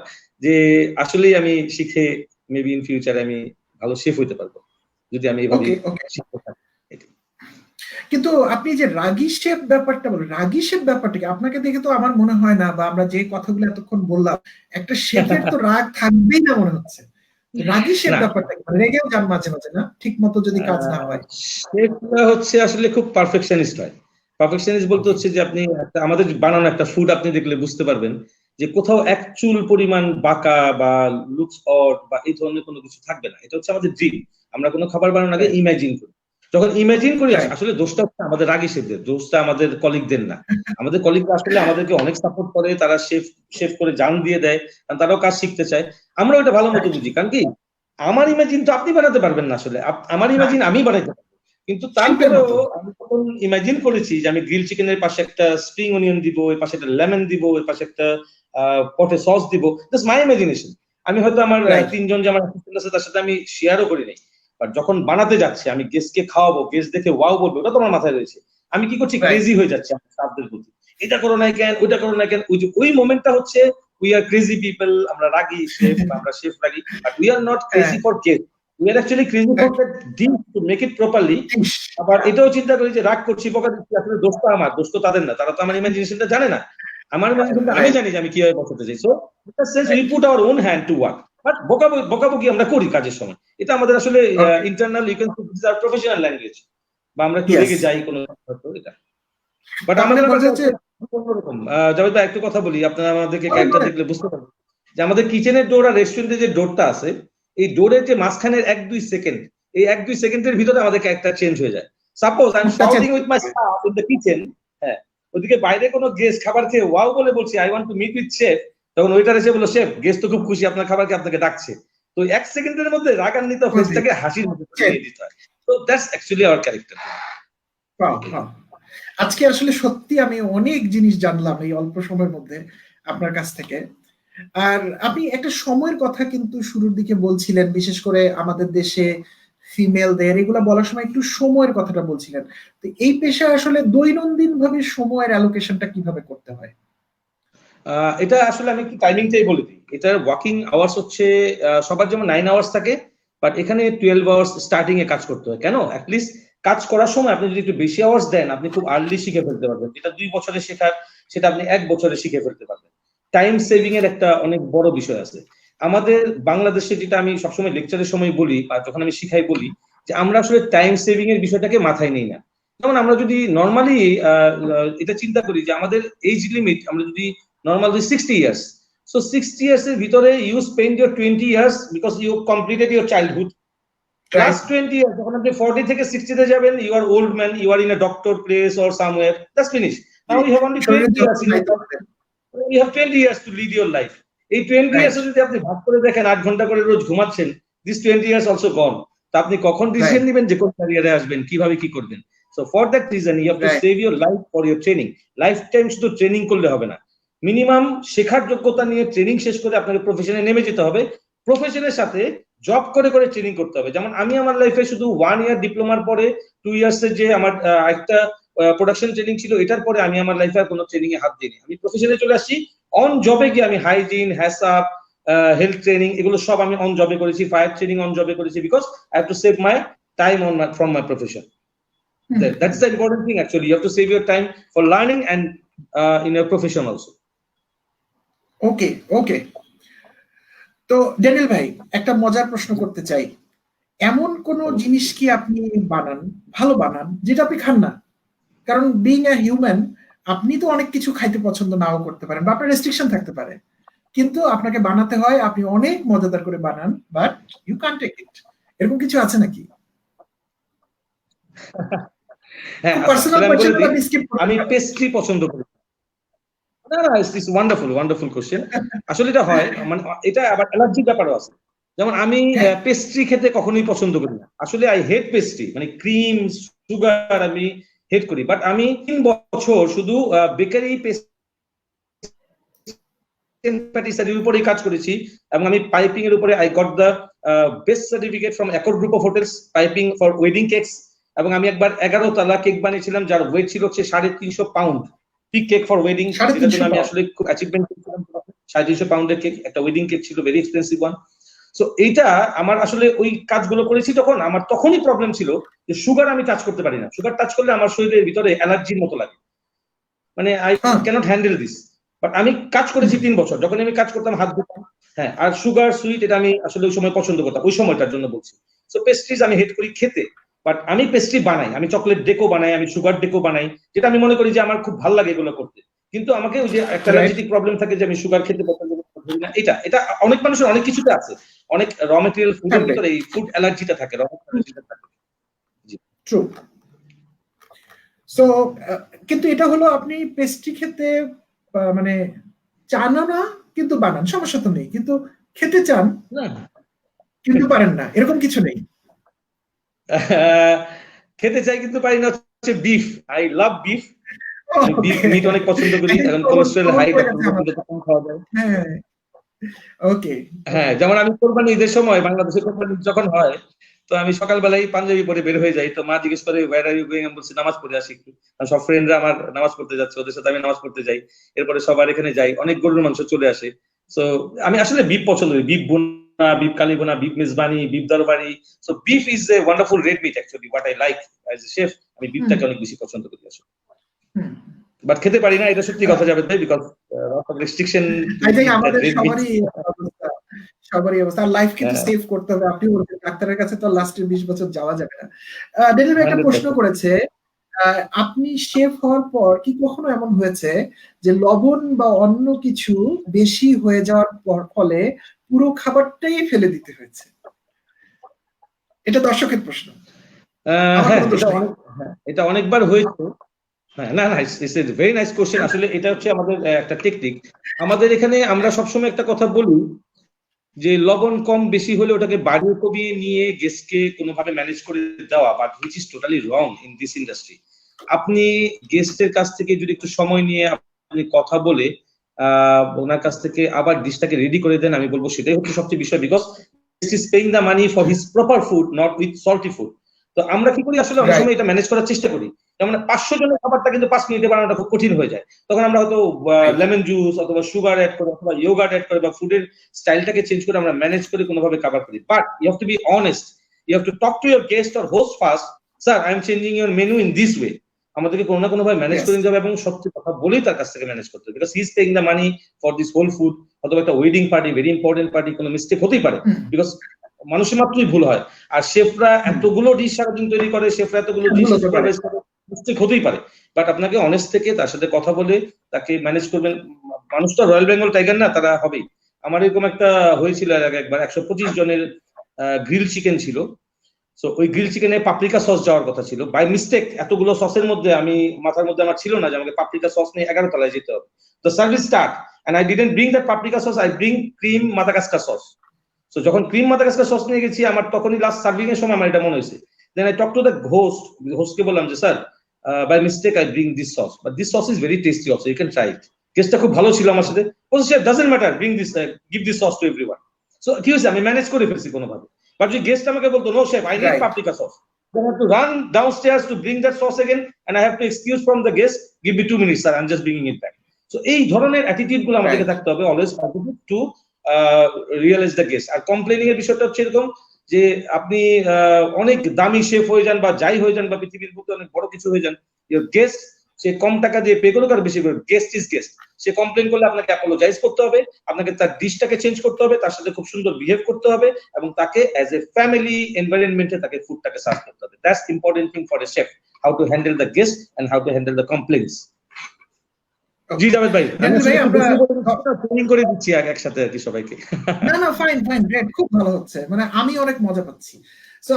যে আসলেই আমি শিখে মেবি ইন ফিউচারে আমি ভালো শেফ হইতে পারবো, যদি আমি এইভাবে Okay. শিখতে থাকি। কিন্তু আপনি যে রাগী শেফ ব্যাপারটা বলেন, রাগী শেফ ব্যাপারটা কি? আপনাকে দেখে তো আমার মনে হয় না, বা আমরা যে কথাগুলো এতক্ষণ বললাম, একটা শেফের তো রাগ থাকবেই না মনে হচ্ছে। রাগী শেফ না, ব্যাপারটা কি? মানে রেগেও যান মাঝে মাঝে, না ঠিক মতো যদি কাজ না হয়? শেফরা হচ্ছে আসলে খুব পারফেকশনিস্ট হয়। পারফেকশনিস্ট বলতে Okay. হচ্ছে যে আপনি আমাদের বানানো একটা ফুড আপনি দেখলে বুঝতে পারবেন যে কোথাও এক চুল পরিমাণ বাঁকা বা লুকস অড বা এই ধরনের কোনো কিছু থাকবে না। এটা হচ্ছে আমাদের ড্রিম। আমরা কোনো খাবার বানানোর আগে Right. ইমাজিন করি। যখন ইমাজিন করি, Right. আসলে দোষটা হচ্ছে আমাদের রাগী শেফদের, দোষটা আমাদের কলিগদের না। আমাদের কলিগরা আসলে আমাদেরকে অনেক সাপোর্ট করে, তারা শেফ শেফ করে জান দিয়ে দেয়, কারণ তারাও কাজ শিখতে চায়। আমরা ওটা ভালো মতো Right. বুঝি, কারণ কি আমার ইমাজিন তো আপনি বানাতে পারবেন না আসলে, আমার ইমাজিন আমি বানাইতে পারবো। কিন্তু শিল্পের তারপরেও মতো। আমি তখন ইমাজিন করেছি যে আমি গ্রিল চিকেনের পাশে একটা স্প্রিং অনিয়ন দিব, এর পাশে একটা লেমন দিব, এর পাশে একটা পটে সস দিব। That's my imagination. আমি হয়তো আমার Right. তিনজন যে আমার অ্যাসিস্ট্যান্ট আছে তার সাথে আমি শেয়ারও করি নাই। বাট যখন বানাতে যাচ্ছি, আমি গেস্টকে খাওয়াবো, গেস্ট দেখে ওয়াও বলবে, ওটা তো আমার মাথায় রয়েছে। আমি কি করছি, Right. ক্রেজি হয়ে যাচ্ছে আমার স্টাফদের প্রতি, এটা করো নাই কেন, ওইটা করো নাই কেন। ওই মোমেন্টটা হচ্ছে উই আর ক্রেজি পিপল, আমরা রাগি শেফ, আমরা chef ragi, but we are not crazy for guest, we are actually crazy for the dish to make it properly. আবার এটাও চিন্তা করি যে রাগ করছি, বকা দিচ্ছি, আসলে দোষটা আমার, দোষ তো তাদের না, তারা তো আমার ইমাজিনেশনটা জানে না। আমার ইমাজিনেশনটা আমি জানি যে আমি কিভাবে বসাতে চাই। So we put our own hand to work, but বকাবকি আমরা করি কাজের সময়। এটা আমাদের আসলে Okay. Internal, you can say this are professional language, বা আমরা একটু Yes. রেগে যাই কোনো এটা। বাট তার মানে আমাদের বোঝা ব্যাপারটা যাচ্ছে। অন্যরকম। জাভেদ ভাই একটু কথা বলি, আপনারা আমাদেরকে বলেন, ক্যারেক্টার বলেন। দেখলে বুঝতে পারবেন যে আমাদের কিচেনের ডোর আর রেস্টুরেন্টের যে ডোরটা আছে, এই ডোরের যে মাঝখানের 1-2 সেকেন্ড, এই 1-2 সেকেন্ডের ভিতরে আমাদের ক্যারেক্টার চেঞ্জ হয়ে যায়। সাপোজ আই এম মুখটা shouting change with my staff in the kitchen, হ্যাঁ, ওদিকে বাইরে কোনো গেস্ট খাবার খেয়ে ওয়াও বলে বলছি I want to meet with chef, তখন ওইটার এসে বললো শেফ গেস্ট তো খুব খুশি, আপনার খাবারকে আপনাকে ডাকছে। তো 1 সেকেন্ডের মধ্যে রাগান্বিত ফেসটাকে হাসির মধ্যে নিয়ে দিতে হয়। তো দ্যাটস অ্যাকচুয়ালি আওয়ার ক্যারেক্টার। আজকে আসলে সত্যি আমি অনেক জিনিস জানলাম এই অল্প সময়ের মধ্যে আপনার কাছ থেকে। আর আপনি একটা সময়ের কথা কিন্তু শুরুর দিকে বলছিলেন, বিশেষ করে আমাদের দেশে ফিমেলদের, এগুলা বলার সময় একটু সময়ের কথাটা বলছিলেন। তো এই পেশায় আসলে দৈনন্দিন ভাবে সময়ের অ্যালোকেশনটা কিভাবে করতে হয়? এটা আসলে আমি একটু টাইমিংটাই বলে দিই। এটার ওয়ার্কিং আওয়ার্স হচ্ছে সবার যেমন 9 আওয়ার্স থাকে, বাট এখানে 12 আওয়ার্স স্টার্টিং এ কাজ করতে হয়। কেন? অ্যাটলিস্ট কাজ করার সময় আপনি যদি একটু বেশি আওয়ার্স দেন, আপনি খুব আর্লি শিখে ফেলতে পারবেন। যেটা 2 বছরে শেখার, সেটা আপনি 1 বছরে শিখে ফেলতে পারবেন। টাইম সেভিং এর একটা অনেক বড় বিষয় আছে আমাদের বাংলাদেশে, যেটা আমি সবসময় লেকচারের সময় বলি বা যখন আমি শিখাই বলি, যে আমরা আসলে টাইম সেভিং এর বিষয়টাকে মাথায় নিই না। যেমন আমরা যদি নর্মালি এটা চিন্তা করি যে আমাদের এজ লিমিট, আমরা যদি normally 60 years. So 60 years এর ভিতরে you spend your 20 years because you completed your childhood. Plus 20 years, যখন আপনি 40 থেকে 60 তে যাবেন, you are old man, you are in a doctor place or somewhere. That's finished. Now you have only 20 years in your life. You have 20 years to lead your life. এই 20 years যদি আপনি ভাগ করে দেখেন, 8 ঘন্টা করে রোজ ঘুমাচ্ছেন, this 20 years also gone. তা আপনি কখন ডিসিশন নেবেন যে কোন ক্যারিয়ারে আসবেন, কিভাবে কি করবেন? So for that reason you have to save your life for your training. Lifetime শুধু ট্রেনিং করলে হবে না, মিনিমাম শেখার যোগ্যতা নিয়ে ট্রেনিং শেষ করে আপনাকে প্রফেশনে নেমে যেতে হবে। প্রফেশনের সাথে জব করে করে ট্রেনিং করতে হবে। যেমন আমি আমার লাইফে শুধু 1 ইয়ার ডিপ্লোমার পরে 2 ইয়ার্স এর যে আমার একটা প্রোডাকশন ট্রেনিং ছিল, এটার পরে আমি আমার লাইফে আর কোনো ট্রেনিং এ হাত দিইনি। আমি প্রফেশনে চলে আসছি, অন জবে গিয়ে আমি হাইজিন, হ্যাসাপ, হেলথ ট্রেনিং, এগুলো সব আমি অন জবে করেছি। ফায়ার ট্রেনিং অন জবে করেছি, because I have to save my time on from my profession. That's the important thing actually. You have to save your time for learning and in your profession also. ওকে, ওকে। তো ড্যানিয়েল ভাই, একটা মজার প্রশ্ন করতে চাই। এমন কোন জিনিস কি আপনি বানান, ভালো বানান, যেটা আপনি খান না? কারণ বিইং আ হিউম্যান, আপনি তো অনেক কিছু খাইতে পছন্দ নাও করতে পারেন, বা আপনার রেস্ট্রিকশন থাকতে পারে, কিন্তু আপনাকে বানাতে হয়, আপনি অনেক মজাদার করে বানান, but you can take it. এরকম কিছু আছে নাকি? হ্যাঁ, পার্সোনাল কোয়েশ্চেন, আমি পেস্ট্রি পছন্দ করি। না না, ইটস ওয়ান্ডারফুল ওয়ান্ডারফুল কোশ্চেন। আসলে এটা হয় মানে এটা আবার অ্যালার্জির ব্যাপারও আছে। যেমন আমি হ্যাঁ। পেস্ট্রি খেতে কখনোই পছন্দ করি না, আসলে আই হেট পেস্ট্রি, মানে ক্রিম সুগার আমি হেট করি। বাট আমি 3 বছর শুধু বেকারি প্যাটিসারির উপরেই কাজ করেছি, এবং আমি পাইপিং এর উপরে I got the best certificate from accord group of hotels piping for wedding cakes. এবং আমি একবার 11 তলা কেক বানিয়েছিলাম যার ওয়েট ছিল হচ্ছে 350 pound, pick cake for wedding. সেটার জন্য আমি আসলে খুব অ্যাচিভমেন্ট করেছিলাম। 350 পাউন্ডের কেক, একটা ওয়েডিং কেক ছিল, ভেরি এক্সপেন্সিভ ওয়ান। সো এইটা আমার আসলে ওই কাজগুলো করেছি তখন আমার তখনই প্রবলেম ছিল যে সুগার আমি টাচ করতে পারি না, সুগার টাচ করলে আমার শরীরের ভিতরে অ্যালার্জির মতো লাগে, মানে I can't handle this. But আমি কাজ করেছি 3 বছর, যখন আমি কাজ করতাম হাত ধুতাম। হ্যাঁ, আর সুগার সুইট এটা আমি আসলে ওই সময় পছন্দ করতাম, ওই সময়টার জন্য বলছি। সো পেস্ট্রিজ আমি হেট করি খেতে, বাট আমি পেস্ট্রি বানাই, আমি চকলেট ডেকো বানাই, আমি সুগার ডেকো বানাই, যেটা আমি মনে করি যে আমার খুব ভালো লাগে এগুলো করতে। কিন্তু আমাকে ওই যে একটা অ্যালার্জিটিক প্রবলেম থাকে যে আমি সুগার খেতে পছন্দ করি না। এটা এটা অনেক মানুষের অনেক কিছুতে আছে, অনেক র মেটেরিয়াল ফুডের ভিতরে এই ফুড অ্যালার্জিটা থাকে, র মেটেরিয়ালটা থাকে। ট্রু। সো কিন্তু এটা হলো আপনি পেস্ট্রি খেতে মানে চান না, কিন্তু বানান, সমস্যা তো নেই, কিন্তু খেতে চান না, কিন্তু পারেন না, এরকম কিছু নেই। খেতে চাই কিন্তু পারি না হচ্ছে beef. I love beef, beef meat অনেক পছন্দ করি। এখন কোলেস্টেরল হাই, কম খাওয়া যায়। হ্যাঁ, ওকে। হ্যাঁ, যেমন আমি কোরবানি ঈদের সময় বাংলাদেশে কোরবানি যখন হয়, তো আমি সকালবেলায় পাঞ্জাবি পরে বের হয়ে যাই। তো মা জিজ্ঞেস করে ওয়্যার আর ইউ গোয়িং, আমি বলছি নামাজ পড়ে আসি একটু। সব ফ্রেন্ডরা আমার নামাজ পড়তে যাচ্ছে, ওদের সাথে আমি নামাজ পড়তে যাই। এরপরে সবার এখানে যাই, অনেক গরুর মাংস চলে আসে। সো আমি আসলে বিফ পছন্দ করি, বিফ বোনা, বিফ কালি বোনা, beef mezbani, beef darbari. So beef is a wonderful red meat actually, what I like as a chef. আমি বিফটাকে অনেক বেশি পছন্দ করি আসলে, বাট খেতে পারি না, এটা সত্যি কথা যাবে তাই, বিকজ রেস্ট্রিকশন। আই থিংক আমাদের সবারই অবস্থা। লাইফ কিন্তু সেভ করতে হবে। আপনি বলছেন ডাক্তারের কাছে তো লাস্টের 20 বছর যাওয়া যাবে না। ডেনিল একটা প্রশ্ন করেছে, আপনি শেফ হওয়ার পর কি কখনো এমন হয়েছে যে লবণ বা অন্য কিছু বেশি হয়ে যাওয়ার ফলে পুরো খাবারটাই ফেলে দিতে হয়েছে? এটা দর্শকের প্রশ্ন। এটা অনেকবার হয়েছে। হ্যাঁ, না না, it's a very nice question. আসলে এটা হচ্ছে আমাদের একটা টেকনিক। আমাদের এখানে আমরা সবসময় একটা কথা বলি যে লবণ কম বেশি হলে ওটাকে বাড়িয়ে কমিয়ে নিয়ে গেস্টকে কোনোভাবে ম্যানেজ করে দেওয়া, but which is totally wrong in this industry. আপনি গেস্টের কাছ থেকে যদি একটু সময় নিয়ে আপনি কথা বলে ওনার কাছ থেকে আবার ডিশটাকে রেডি করে দেন, আমি বলবো সেটাই হচ্ছে সবচেয়ে বিষয়, because guest is paying the money for his proper food, not with salty food. তো আমরা কি করি আসলে অনেক সময় এটা ম্যানেজ করার চেষ্টা করি। যেমন 500 জনের খাবারটা কিন্তু 5 মিনিটে বানানোটা খুব কঠিন হয়ে যায়। তখন আমরা হয়তো লেমন জুস অথবা সুগার অ্যাড করে অথবা ইয়োগার্ট অ্যাড করে বা ফুডের স্টাইলটাকে চেঞ্জ করে আমরা ম্যানেজ করে কোনোভাবে খাবার করি। But you have to be honest, you have to talk to your guest or host first, sir I am changing your menu in this way. আমাদেরকে কোনো না কোনোভাবে ম্যানেজ করে নিতে হবে এবং সত্যি কথা বলেই তার কাছ থেকে ম্যানেজ করতে হবে, because he is paying the money for this whole food. অথবা একটা wedding party, very important party, কোনো মিস্টেক হতেই পারে, বিকজ মানুষের মাত্রই ভুল হয়। আর শেফরা এতগুলো ডিশ সারাদিন তৈরি করে, শেফরা এতগুলো ডিশ সুপারভাইজ করে, মিস্টেক হতেই পারে। বাট আপনাকে অনেস্ট থেকে তার সাথে কথা বলে তাকে ম্যানেজ করবেন। মানুষ তো রয়্যাল বেঙ্গল টাইগার না, তারা হবেই। আমার এরকম একটা হয়েছিল একবার, 125 জনের গ্রিল চিকেন ছিল। সো ওই গ্রিল চিকেনে পাপরিকা সস যাওয়ার কথা ছিল, বাই মিস্টেক এতগুলো সসের মধ্যে আমি মাথার মধ্যে আমার ছিল না যে আমাকে পাপরিকা সস নিয়ে 11 তলায় যেতে হবে। তো service start and I didn't bring that paprika sauce, I bring cream Madagascar sauce. So যখন ক্রিম মাদাগাস্কার সস নিয়ে গেছি, আমার তখনই লাস্ট সার্ভিং এর সময় আমার এটা মনে হয়েছে। Then I talk to the হোস্টকে বললাম যে sir by mistake I bring this sauce, but this sauce is very tasty also, you can try it. গেস্টটা খুব ভালো ছিল আমার সাথে, বলছে doesn't matter, bring this, give this sauce to everyone. So কি হয়েছে, আমি ম্যানেজ করে ফেলছি কোনোভাবে। বাট যদি গেস্ট আমাকে বলতো no chef I need paprika sauce, then I have to run downstairs to bring that sauce again and I have to excuse from the guest, give me 2 minutes sir, I'm just bringing it back. So এই ধরনের অ্যাটিটিউড গুলো আমাদেরকে থাকতে হবে, always positive to realise the guest. আর কমপ্লেনিং এর বিষয়টা হচ্ছে এরকম যে আপনি অনেক দামি শেফ হয়ে যান বা যাই হয়ে যান বা পৃথিবীর বুকে অনেক বড় কিছু হয়ে যান, ইওর গেস্ট সে কম টাকা দিয়ে পে করুক আর বেশি করুক, guest is guest. Say complain করলে আপনাকে অ্যাপোলোজাইজ করতে হবে, আপনাকে তার ডিশটাকে চেঞ্জ করতে হবে, তার সাথে খুব সুন্দর বিহেভ করতে হবে এবং তাকে অ্যাজ এ ফ্যামিলি এনভায়রনমেন্টে তাকে ফুডটাকে সার্ভ করতে হবে। That's important thing for a chef, how to handle the guest and how to handle the complaints. জি জাভেদ ভাই, আমরা ট্রেনিং করে দিচ্ছি একসাথে আর কি সবাইকে। না না, ফাইন ফাইন, গ্রেট, খুব ভালো হচ্ছে, মানে আমি অনেক মজা পাচ্ছি। সো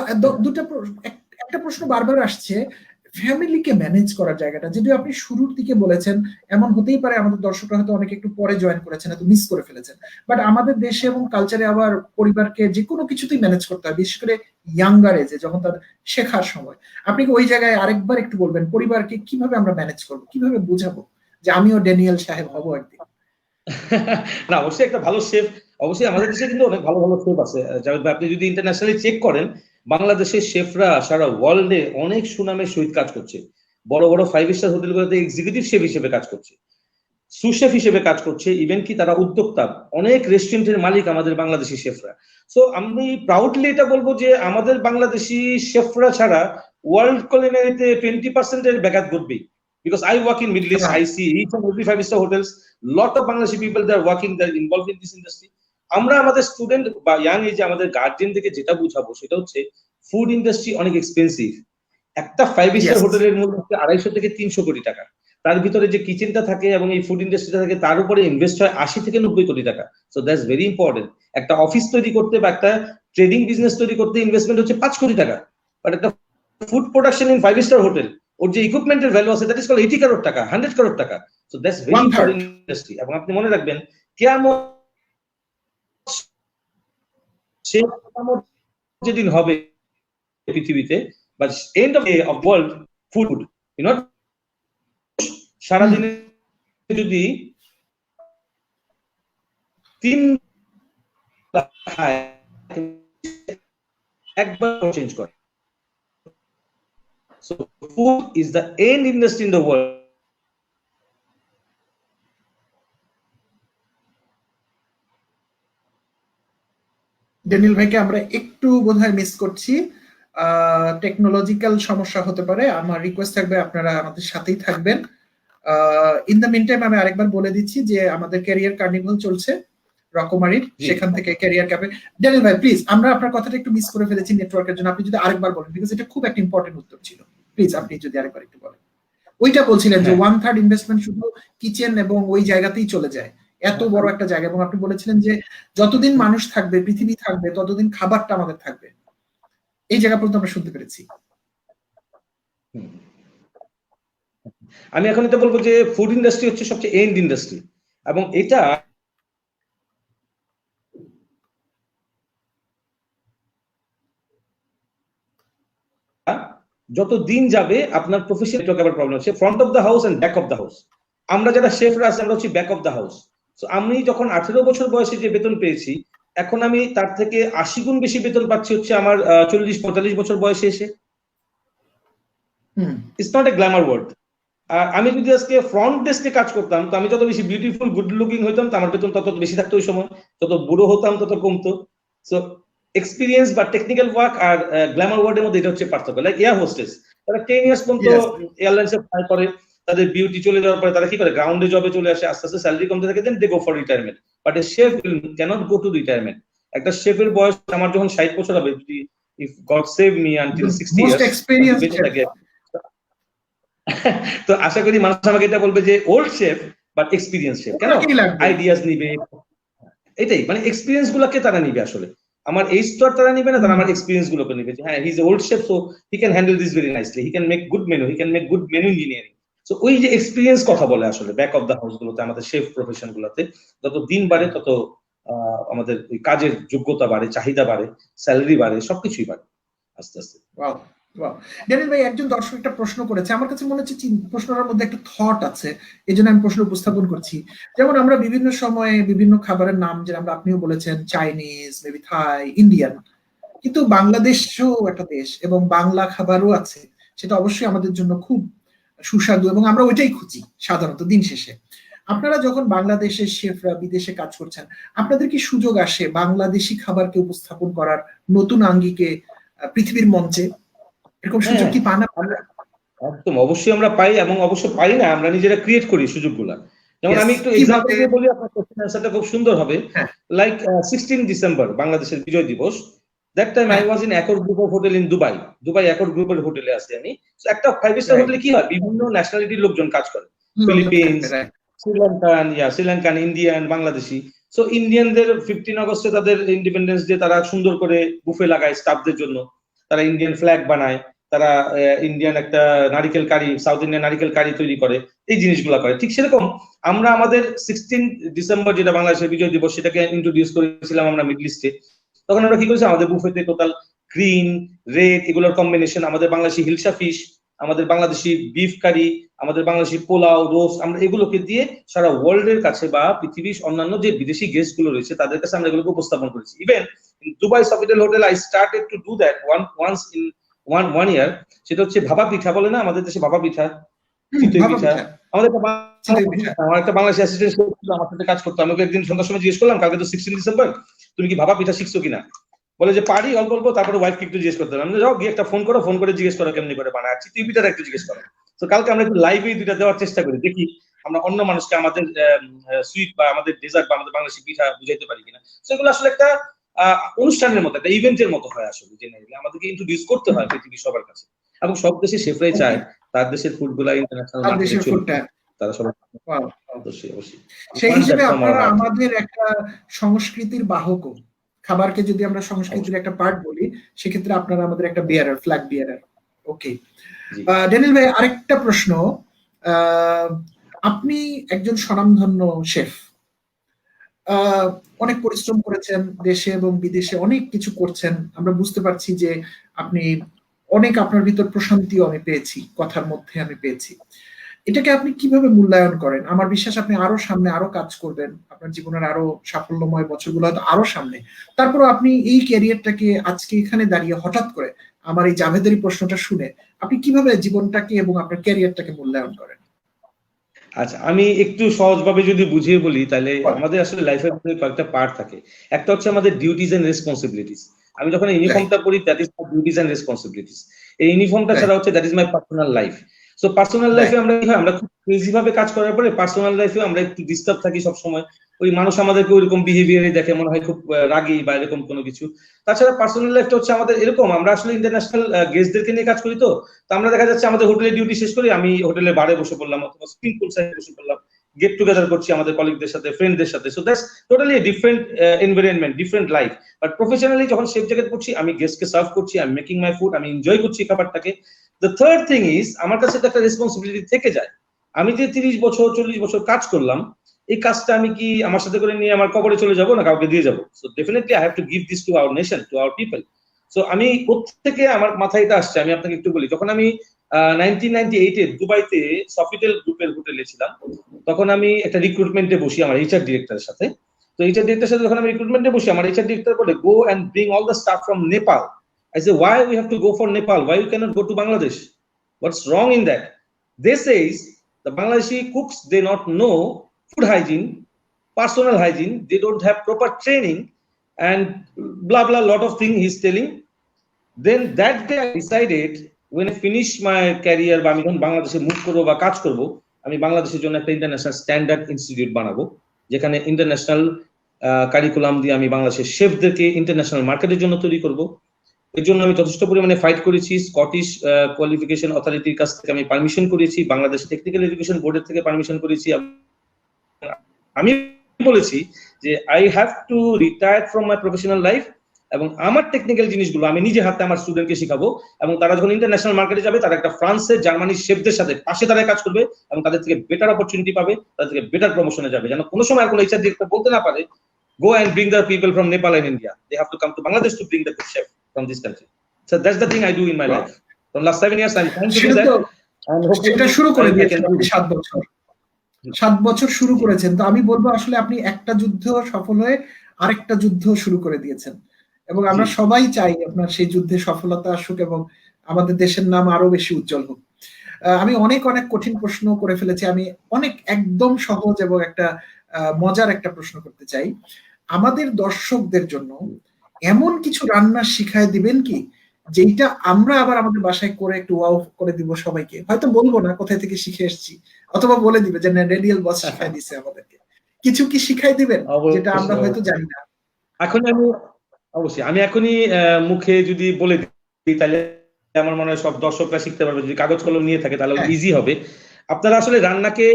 একটা প্রশ্ন বারবার আসছে, ফ্যামিলিকে ম্যানেজ করার জায়গাটা, যদিও আপনি শুরুর দিকে বলেছেন, এমন হতেই পারে আমাদের দর্শকরা হয়তো অনেকে একটু পরে জয়েন করেছেন, হয়তো মিস করে ফেলেছেন, বাট আমাদের দেশে এবং কালচারে আবার পরিবারকে যে কোনো কিছুতেই ম্যানেজ করতে হয়, বিশেষ করে ইয়াঙ্গার এজে যখন তার শেখার সময়। আপনি কি ওই জায়গায় আরেকবার একটু বলবেন পরিবারকে কিভাবে আমরা ম্যানেজ করবো, কিভাবে বোঝাবো যে আমিও ড্যানিয়েল সাহেব হব একদিন? না, অবশ্যই একটা ভালো শেফ, অবশ্যই আমাদের দেশে কিন্তু অনেক ভালো ভালো শেফ আছে। জাভেদ ভাই, আপনি যদি ইন্টারন্যাশনালি চেক করেন, বাংলাদেশের শেফরা সারা ওয়ার্ল্ডে অনেক সুনামের সহিত কাজ করছে। বড় বড় 5 স্টার হোটেলগুলোতে এক্সিকিউটিভ শেফ হিসেবে কাজ করছে, সুশেফ হিসেবে কাজ করছে, ইভেন কি তারা উদ্যোক্তা, অনেক রেস্টুরেন্টের মালিক আমাদের বাংলাদেশি শেফরা। সো আমি প্রাউডলি এটা বলবো যে আমাদের বাংলাদেশি শেফরা ছাড়া ওয়ার্ল্ড কুলিনারিতে 20% এর ব্যাঘাত ঘটবে। Because I work in Middle East, I see each and every 5 star hotels, lot of Bangladeshi people they are working, they are involved in this industry. আমরা আমাদের স্টুডেন্ট বা ইয়াং এজে আমাদের গার্জিয়ানদেরকে যেটা বুঝাবো সেটা হচ্ছে ফুড ইন্ডাস্ট্রি অনেক এক্সপেন্সিভ। একটা 5 স্টার হোটেলের মূল্য হচ্ছে 250 থেকে 300 কোটি টাকা। তার ভিতরে যে কিচেনটা থাকে এবং এই ফুড ইন্ডাস্ট্রিটা থাকে তার উপরে ইনভেস্ট হয় 80 থেকে 90 কোটি টাকা। So that's very important. একটা অফিস তৈরি করতে বা একটা ট্রেডিং বিজনেস তৈরি করতে ইনভেস্টমেন্ট হচ্ছে 5 কোটি টাকা, বাট একটা food production in 5 star hotel, ওর যে ইকুইপমেন্টের ভ্যালু আছে দ্যাট ইজ কল 80 করোড় টাকা, 100 করোড় টাকা। So that's very important industry. এবং আপনি মনে রাখবেন কিয়ামত যেদিন হবে পৃথিবীতে, বা end of world food, you know, সারাদিনে যদি 3 খায় একবার চেঞ্জ করে। So food is the end industry in the world. Daniel ভাইকে আমরা একটু বোধহয় মিস করছি, টেকনোলজিক্যাল সমস্যা হতে পারে। আমার রিকোয়েস্ট থাকবে আপনারা আমাদের সাথেই থাকবেন। ইন দ্য মিন টাইম আমি আরেকবার বলে দিচ্ছি যে আমাদের ক্যারিয়ার কার্নিভাল চলছে রকমারির, সেখান থেকে ক্যারিয়ার ক্যাপে। ড্যানিয়েল ভাই প্লিজ, আমরা আপনার কথাটা একটু মিস করে ফেলেছি নেটওয়ার্কের জন্য, আপনি যদি আরেকবার বলেন, বিকজ এটা খুব একটা ইম্পর্টেন্ট উত্তর ছিল। প্লিজ আপনি যদি আরেকবার একটু বলেন। ওইটা বলছিলেন যে 1/3 ইনভেস্টমেন্ট শুধু কিচেন এবং ওই জায়গাতেই চলে যায়, এত বড় একটা জায়গা, এবং আপনি বলেছিলেন যে যতদিন মানুষ থাকবে, পৃথিবী থাকবে, ততদিন খাবারটা আমাদের থাকবে। এই জায়গা পর্যন্ত আমরা শুনতে পেরেছি। আমি এখন এটা বলবো যে ফুড ইন্ডাস্ট্রি হচ্ছে সবচেয়ে এন্ড ইন্ডাস্ট্রি, এবং এটা যত দিন যাবে আপনার প্রফেশনাল প্রবলেম হচ্ছে front of the house and back of the house. আমরা যারা শেফরা আছি আমরা হচ্ছি back of the house. So আমি যখন 18 বছর বয়সে যে বেতন পেয়েছি, এখন আমি তার থেকে 80 গুণ বেশি বেতন পাচ্ছি হচ্ছে আমার 40-45 বছর বয়সে এসে। It's not a glamour word. আমি যদি আজকে ফ্রন্ট ডেস্কে কাজ করতাম, তো আমি যত বেশি বিউটিফুল গুড লুকিং হইতাম, তো আমার বেতন তত বেশি থাকতো ওই সময়, তত বুড়ো হতাম তত কমতো। সো এক্সপিরিয়েন্স বা টেকনিক্যাল ওয়ার্ক আর গ্ল্যামার ওয়ার্ডের মধ্যে এটা হচ্ছে পার্থক্য। লাইক এয়ার হোস্টেস, তারা 10 ইয়ার্স পর্যন্ত এয়ারলাইন্সে ফ্লাই করে, তাদের বিউটি চলে যাওয়ার পরে তারা কি করে, গ্রাউন্ডে জবে চলে আসে, আস্তে আস্তে স্যালারি কমতে থাকে, then they go for retirement. But a chef cannot go to retirement. একটা শেফের বয়স আমার যখন 60 বছর হবে, যদি if God save me until 60 years, তো আশা করি মানুষ আমাকে এটা বলবে যে old chef but experience chef. কেন? আইডিয়াস নিবে, এটাই মানে এক্সপিরিয়েন্স গুলোকে তারা নিবে। আসলে আমার এই স্তর তারা নিবে না, তারা আমার এক্সপিরিয়েন্স গুলোকে নিবে, যে হ্যাঁ he is a old chef, so he can handle this very nicely, he can make good menu, he can make good menu engineering. So ওই যে এক্সপিরিয়েন্স কথা বলে আসলে ব্যাক অফ দ্য হাউস গুলোতে, আমাদের শেফ প্রফেশন গুলোতে যত দিন বাড়ে তত আমাদের ওই কাজের যোগ্যতা বাড়ে, চাহিদা বাড়ে, স্যালারি বাড়ে, সবকিছুই বাড়ে আস্তে আস্তে। ড্যানিয়েল ভাই, একজন দর্শক একটা প্রশ্ন করেছে, আমার কাছে মনে হচ্ছে প্রশ্নটার মধ্যে একটা থট আছে, এই জন্য আমি প্রশ্ন উপস্থাপন করছি। যেমন আমরা বিভিন্ন সময়ে বিভিন্ন খাবারের নাম, যে আমরা আপনিও বলেছেন চাইনিজ, মেবি থাই, ইন্ডিয়ান, কিন্তু বাংলাদেশও একটা দেশ এবং বাংলা খাবারও আছে, সেটা অবশ্যই আমাদের জন্য খুব সুস্বাদু এবং আমরা ওইটাই খুঁজি সাধারণত দিন শেষে। আপনারা যখন বাংলাদেশের শেফরা বিদেশে কাজ করছেন, আপনাদের কি সুযোগ আসে বাংলাদেশি খাবারকে উপস্থাপন করার নতুন আঙ্গিকে পৃথিবীর মঞ্চে? এরকম সুযোগ কি পান আপনারা? একদম অবশ্যই আমরা পাই, এবং অবশ্য পাই না, আমরা নিজেরা ক্রিয়েট করি সুযোগগুলা। যেমন আমি একটু এক্সাম্পল দিয়ে বলি, আপনার কোশ্চেন আনসারটা খুব সুন্দর হবে। লাইক 16 ডিসেম্বর বাংলাদেশের বিজয় দিবস, that time I was in accord group of hotel in Dubai. Dubai accord গ্রুপের হোটেলে আছি আমি। একটা 5 স্টার হোটেলে কি হয়, বিভিন্ন ন্যাশনালিটির লোকজন কাজ করে, Philippines, Sri Lankan, Indian, Bangladeshi. So ইন্ডিয়ানদের 15 আগস্টে তাদের ইন্ডিপেন্ডেন্স ডে, তারা সুন্দর করে বুফে লাগায় স্টাফদের জন্য, তারা ইন্ডিয়ান ফ্ল্যাগ বানায়, তারা ইন্ডিয়ান একটা নারিকেল কারি, সাউথ ইন্ডিয়ান নারিকেল কারি তৈরি করে, এই জিনিসগুলো করে। ঠিক সেরকম আমরা আমাদের 16 ডিসেম্বর যেটা বাংলাদেশের বিজয় দিবস, সেটাকে ইন্ট্রোডিউস করেছিলাম আমরা মিডল ইস্টে। তখন আমরা কি করেছি, আমাদের বুফেতে টোটাল গ্রিন, রেড এগুলোর কম্বিনেশন, আমাদের বাংলাদেশি হিলসা ফিশ, আমাদের বাংলাদেশি বিফ কারি, আমাদের বাংলাদেশি পোলাও, রোস্ট, আমরা এগুলোকে দিয়ে সারা ওয়ার্ল্ডের কাছে বা পৃথিবীর অন্যান্য যে বিদেশি গেস্ট গুলো রয়েছে তাদের কাছে আমরা এগুলোকে উপস্থাপন করেছি। Even Dubai Sofitel hotel I started to do that once in one year. সেটা হচ্ছে ভাপা পিঠা, বলে না আমাদের দেশে ভাপা পিঠা, চিতই পিঠা। আমাদের আমার একটা বাংলাদেশি অ্যাসিস্ট্যান্ট আমার সাথে কাজ করতো, আমি একদিন সন্ধ্যার সময় জিজ্ঞেস করলাম, কালকে তো 16 ডিসেম্বর, তুমি কি ভাপা পিঠা শিখছো কিনা? বলে যে পারি অল্প অল্প। তারপরে ওয়াইফকে একটু জিজ্ঞেস করতে হবে, যাও গিয়ে একটা ফোন করো, ফোন করে জিজ্ঞেস করো কেমনি করে বানায়, চিতই পিঠাটা একটু জিজ্ঞেস করো। তো কালকে আমরা একটু লাইভে দুইটা দেওয়ার চেষ্টা করি, দেখি আমরা অন্য মানুষকে আমাদের সুইট বা আমাদের ডেজার্ট বা আমাদের বাংলাদেশি পিঠা বুঝাইতে পারি কিনা। সেগুলো আসলে একটা অনুষ্ঠানের মতো, একটা ইভেন্টের মতো হয় আসলে, জেনারেলি আমাদেরকে ইন্ট্রোডিউস করতে হয় পৃথিবীর সবার কাছে। এবং সব দেশের শেফরাই চায় তার দেশের ফুড গুলা ইন্টারন্যাশনাল মার্কেটে চলবে, তারা সবাই অবশ্যই অবশ্যই। সেই হিসেবে আপনারা আমাদের একটা সংস্কৃতির বাহক, খাবারকে যদি আমরা সংস্কৃতির একটা পার্ট বলি, সেক্ষেত্রে আপনারা আমাদের একটা বিয়ারার, ফ্ল্যাগ বিয়ারার। ওকে ড্যানিয়েল ভাই, আরেকটা প্রশ্ন, আপনি একজন স্বনামধন্য শেফ, অনেক পরিশ্রম করেছেন, দেশে এবং বিদেশে অনেক কিছু করছেন, আমরা বুঝতে পারছি যে আপনি অনেক, আপনার ভিতর প্রশান্তিও আমি পেয়েছি, কথার মধ্যে আমি পেয়েছি। এটাকে আপনি কিভাবে মূল্যায়ন করেন? আমার বিশ্বাস আপনি আরো সামনে আরো কাজ করবেন, আপনার জীবনের আরো সাফল্যময় বছরগুলো হয়তো আরো সামনে। তারপর আপনি এই ক্যারিয়ারটাকে আজকে এখানে দাঁড়িয়ে হঠাৎ করে আমার এই জাভেদের প্রশ্নটা শুনে আপনি কিভাবে জীবনটাকে এবং আপনার ক্যারিয়ারটাকে মূল্যায়ন করেন? আচ্ছা, আমি একটু সহজভাবে যদি বুঝিয়ে বলি, তাহলে আমাদের আসলে লাইফের মধ্যে কয়েকটা পার্ট থাকে। একটা হচ্ছে আমাদের ডিউটিজ এন্ড রেসপন্সিবিলিটিস। আমি যখন ইউনিফর্মটা পরি, that is my duties and responsibilities. এই ইউনিফর্মটা ছাড়া হচ্ছে that is my personal life. So personal লাইফে আমরা খুব ক্রেজি ভাবে কাজ করার পরে পার্সোনাল লাইফে আমরা একটু ডিস্টার্ব থাকি সবসময়। ওই মানুষ আমাদেরকে ওইরকম বিহেভিয়ারে দেখে, মনে হয় খুব রাগী বা এরকম কোনো কিছু। তাছাড়া পার্সোনাল লাইফটা হচ্ছে আমাদের এরকম, আমরা আসলে ইন্টারন্যাশনাল গেস্টদেরকে নিয়ে কাজ করি, তো আমরা দেখা যাচ্ছে আমাদের হোটেলে ডিউটি শেষ করি, আমি হোটেলে বারে বসে পড়লাম অথবা সুইমিং পুল সাইডে বসে পড়লাম, গেট টুগেদার করছি আমাদের কলিগদের সাথে, ফ্রেন্ডদের সাথে। So that's totally different environment, different life. But professionally যখন শেফ জায়গায় করছি, আমি গেস্টকে সার্ভ করছি, আমি মেকিং মাই ফুড, আমি এনজয় করছি খাবারটাকে। দ্য থার্ড থিং ইজ, আমার কাছে তো একটা রেসপন্সিবিলিটি থেকে যায়। আমি যে 30 বছর 40 বছর কাজ করলাম, এই কাজটা আমি কি আমার সাথে করে নিয়ে আমার কবরে চলে যাব না কাউকে দিয়ে যাব? So definitely I have to give this to our nation, to our people. So আমি কোত্থেকে আমার মাথায় এটা আসছে, আমি আপনাকে একটু বলি। যখন আমি 1998 দুবাইতে সফিটেল গ্রুপের হোটেলে ছিলাম, তখন আমি একটা রিক্রুটমেন্টে বসি আমার এইচআর ডিরেক্টরের সাথে। তো এইচআর ডিরেক্টরের সাথে যখন আমি রিক্রুটমেন্টে বসি, আমার এইচআর ডিরেক্টর বলে, go and bring all the staff from Nepal. I say, why we have to go for Nepal? Why you cannot go to Bangladesh? What's wrong in that? They says the Bangladeshi cooks, they not know food hygiene, personal hygiene, they don't have proper training, and blah blah lot of things he's telling. Then that day I decided, when I finish my career বা আমি যখন বাংলাদেশে মুভ করবো বা কাজ করবো, আমি বাংলাদেশের জন্য একটা ইন্টারন্যাশনাল স্ট্যান্ডার্ড ইনস্টিটিউট বানাবো, যেখানে ইন্টারন্যাশনাল কারিকুলাম দিয়ে আমি বাংলাদেশের শেফদেরকে ইন্টারন্যাশনাল মার্কেটের জন্য তৈরি করব। এর জন্য আমি যথেষ্ট পরিমাণে ফাইট করেছি। স্কটিশ কোয়ালিফিকেশন অথরিটির কাছ থেকে আমি পারমিশন করেছি, বাংলাদেশ টেকনিক্যাল এডুকেশন বোর্ডের থেকে পারমিশন করেছি। আমি বলেছি যে I have two retire from my professional life, এবং আমার টেকনিক্যাল জিনিসগুলো আমি নিজে হাতে আমার স্টুডেন্টকে শেখাবো, এবং তারা যখন ইন্টারন্যাশনাল মার্কেটে যাবে, তারা একটা ফ্রান্সের, জার্মানির শেফদের সাথে পাশে দাঁড়ায় কাজ করবে, এবং তাদের থেকে বেটার অপরচুনিটি পাবে, তাদের থেকে বেটার প্রমোশনে যাবে। যেন কোনো সময় কোনো এইচআর ডিরেক্টর বলতে না পারে, go and bring the people from Nepal and India. They have to come to Bangladesh to bring the good chef from this country. So that's the thing I do in my life. From last 7 years I'm trying to do that. And সেটা শুরু করে দিয়েছেন 7 বছর। 7 বছর শুরু করেছেন, তো আমি বলবো আসলে আপনি একটা যুদ্ধ সফল হয়ে আরেকটা যুদ্ধ শুরু করে দিয়েছেন, এবং আমরা সবাই চাই আপনার সেই যুদ্ধে সফলতা আসুক এবং আমাদের দেশের নাম আরো বেশি উজ্জ্বল হোক। আমি অনেক অনেক কঠিন প্রশ্ন করে ফেলেছি, আমি অনেক একদম সহজ এবং একটা মজার একটা প্রশ্ন করতে চাই। আমাদের দর্শকদের জন্য এমন কিছু রান্না শিখায় দিবেন কি, যেটা আমরা আবার আমাদের বাসায় করে একটু ওয়াও করে দিব সবাইকে? হয়তো বলবো না কোথায় থেকে শিখে এসেছি, অথবা বলে দিবে যে ড্যানিয়েল বস শিখাই দিছে আমাদেরকে। কিছু কি শিখাই দিবেন যেটা আমরা হয়তো জানি না? এখন আমি অবশ্যই আমি এখনই মুখে যদি বলে দিই, তাহলে আমার মনে হয় সব দর্শকরা শিখতে পারবে। যদি কাগজ কলম নিয়ে থাকে তাহলে ইজি হবে। আপনারা আসলে রান্নাকে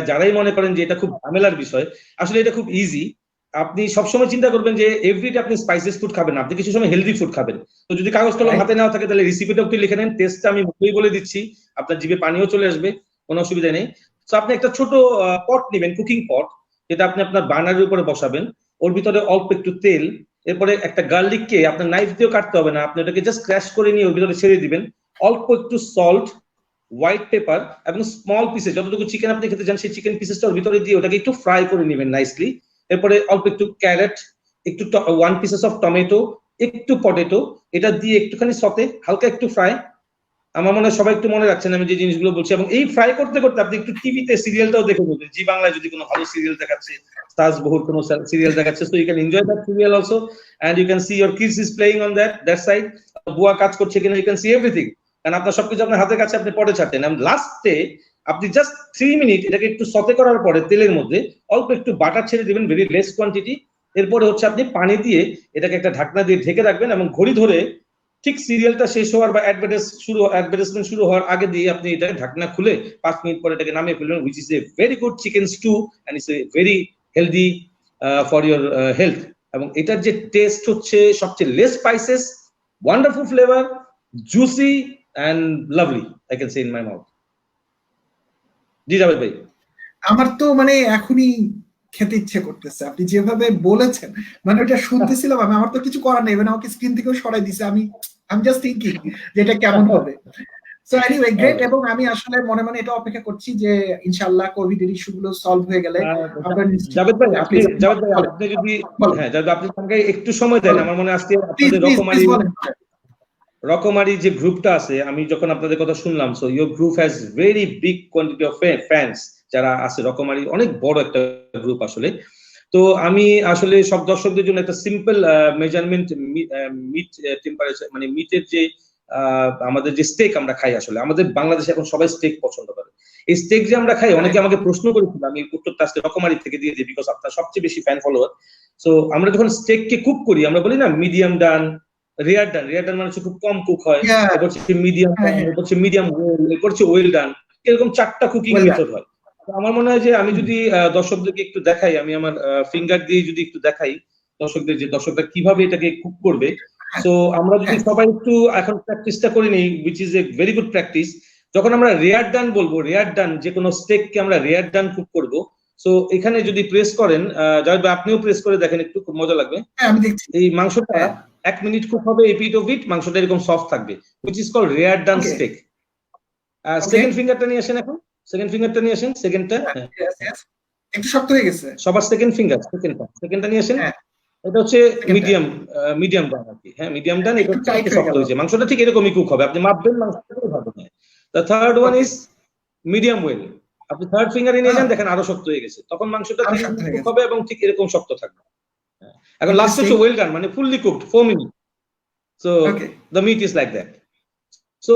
যারাই মনে করেন যে এটা খুব ঝামেলার বিষয়, আসলে এটা খুব ইজি। আপনি সবসময় চিন্তা করবেন যে এভরিডে আপনি স্পাইসেস ফুড খাবেন না, আপনি কিছু সময় হেলদি ফুড খাবেন। তো যদি কাগজ কলম হাতে নেওয়া থাকে তাহলে রেসিপিটা একটু লিখে নেন, টেস্টটা আমি মুখেই বলে দিচ্ছি, আপনার জিভে পানিও চলে আসবে, কোনো অসুবিধা নেই। তো আপনি একটা ছোট পট নেবেন, কুকিং পট, যেটা আপনি আপনার বার্নারের উপরে বসাবেন, ওর ভিতরে অল্প একটু তেল, এরপরে একটা গার্লিককে আপনার নাইফ দিয়েও কাটতে হবে না, আপনি ওটাকে জাস্ট ক্র্যাশ করে নিয়ে ওর ভিতরে ছেড়ে দিবেন, অল্প একটু সল্ট, হোয়াইট পেপার এবং স্মল পিসেস, যতটুকু চিকেন আপনি খেতে চান সেই চিকেন পিসেসটা ওর ভিতরে দিয়ে ওটাকে একটু ফ্রাই করে নেবেন নাইসলি। এরপরে অল্প একটু ক্যারেট, একটু 1 পিসেস অফ টমেটো, একটু পটেটো, এটা দিয়ে একটুখানি সতে, হালকা একটু ফ্রাই। আমার মনে হয় সবাই একটু মনে রাখছেন আমি যে জিনিসগুলো বলছি। এবং এই ফ্রাই করতে করতে আপনি একটু টিভিতে সিরিয়ালটাও দেখে নেবেন, জি বাংলায় যদি কোনো ভালো সিরিয়াল দেখাচ্ছে, তাজ বহুর কোনো সিরিয়াল দেখাচ্ছে, so you can enjoy that serial also, and you can see your kids is playing on that side, বুয়া কাজ করছে কিনা, ইউ ক্যান সি এভরিথিং, কারণ আপনার সবকিছু আপনার হাতের কাছে, আপনি পরে ছাড়তেন। এবং লাস্টে আপনি জাস্ট 3 মিনিট এটাকে একটু সতে করার পরে তেলের মধ্যে অল্প একটু বাটার ছেড়ে দিবেন, ভেরি লেস কোয়ান্টিটি। এরপরে হচ্ছে আপনি পানি দিয়ে এটাকে একটা ঢাকনা দিয়ে ঢেকে রাখবেন, এবং ঘড়ি ধরে ঠিক সিরিয়ালটা শেষ হওয়ার বা অ্যাডভার্টাইজমেন্ট শুরু হওয়ার আগে দিয়ে আপনি এটা ঢাকনা খুলে 5 মিনিট পরে এটাকে নামিয়ে ফেলবেন, which is a very good chicken stew and it's a very healthy for your health. এবং এটার যে টেস্ট হচ্ছে সবচেয়ে less spices, wonderful flavour, juicy and lovely, I can say in my mouth. জি জাভেদ ভাই, আমার তো মানে এখনই খেতে ইচ্ছে করতেছে, আপনি যেভাবে বলেছেন, মানে ওটা শুনতেছিলাম আমি, আমার তো কিছু করার নেই, মানে আমাকে স্ক্রিন থেকেও সরাই দিছে, আমি জাস্ট থিংকিং যে এটা কেমন হবে। সো এনিওয়ে গ্রেট, এবং আমি আসলে মনে মনে এটা অপেক্ষা করছি যে ইনশাআল্লাহ কোভিড এর ইস্যু গুলো সলভ হয়ে গেলে আমরা জাভেদ ভাই আপনি যদি, হ্যাঁ জাভেদ আপনি আমাকে একটু সময় দেন, আমার মনে হয় আজকে আপনাদের রকমারি যে গ্রুপটা আছে, আমি যখন আপনাদের কথা শুনলাম, so your group has very big quantity of fans যারা আছে, রকমারি অনেক বড় একটা গ্রুপ আসলে। তো আমি আসলে সব দর্শকদের জন্য একটা সিম্পল মেজারমেন্ট, মিট টেম্পারেচার, মানে মিটের যে আমাদের যে স্টেক আমরা খাই, আসলে আমাদের বাংলাদেশে এখন সবাই স্টেক পছন্দ করে। এই স্টেক যে আমরা খাই, অনেকে আমাকে প্রশ্ন করেছিল, আমি উত্তরটা আজকে রকমারি থেকে দিয়ে দিই, বিকজ আপনার সবচেয়ে বেশি ফ্যান ফলোয়ার। সো আমরা যখন স্টেককে কুক করি, আমরা বলি না মিডিয়াম ডান, রেয়ার ডান মানে হচ্ছে খুব কম কুক হয়, এরপর হচ্ছে মিডিয়াম ডান, এরপর হচ্ছে মিডিয়াম ওয়েল, এরপর হচ্ছে ওয়েল ডান, এরকম 4টা কুকিং মেথড হয়। আমার মনে হয় যে আমি যদি দর্শকদেরকে একটু দেখাই, আমি আমার ফিঙ্গার দিয়ে যদি একটু দেখাই দর্শকদের, যে দর্শকরা কিভাবে এটাকে কুক করবে। সো আমরা যদি সবাই একটু এখন প্র্যাকটিসটা করে নিই, which is a very good practice. যখন আমরা রেয়ার ডান বলবো, রেয়ার ডান যে কোনো স্টেককে আমরা রেয়ার ডান কুক করব, সো এখানে যদি প্রেস করেন, জাভেদ ভাই আপনিও প্রেস করে দেখেন, একটু খুব মজা লাগবে। আমি দেখছি এই মাংসটা 1 মিনিট কুক হবে, এপিট ওপিট, মাংসটা এরকম সফট থাকবে, which is called rare done steak. Second ফিঙ্গারটা নিয়ে আসেন, এখন সেকেন্ড ফিঙ্গারটা নিয়ে আসেন, সেকেন্ডটা একটু শক্ত হয়ে গেছে সবার সেকেন্ড ফিঙ্গার, সেকেন্ডটা নিয়ে আসেন। এটা হচ্ছে মিডিয়াম ডান আর কি, হ্যাঁ মিডিয়াম ডান, এটা একটু শক্ত হয়েছে, মাংসটা ঠিক এরকমই কুক হবে, আপনি মাপবেন মাংসটা ভালো। The third one is medium well, আপনি থার্ড ফিঙ্গারে নিয়ে যান, দেখেন আরো শক্ত হয়ে গেছে, তখন মাংসটা ঠিক কুক হবে এবং ঠিক এরকম শক্ত থাকবে। এখন লাস্ট হচ্ছে ওয়েল ডান, মানে fully cooked 4 minute, so the meat is like that. So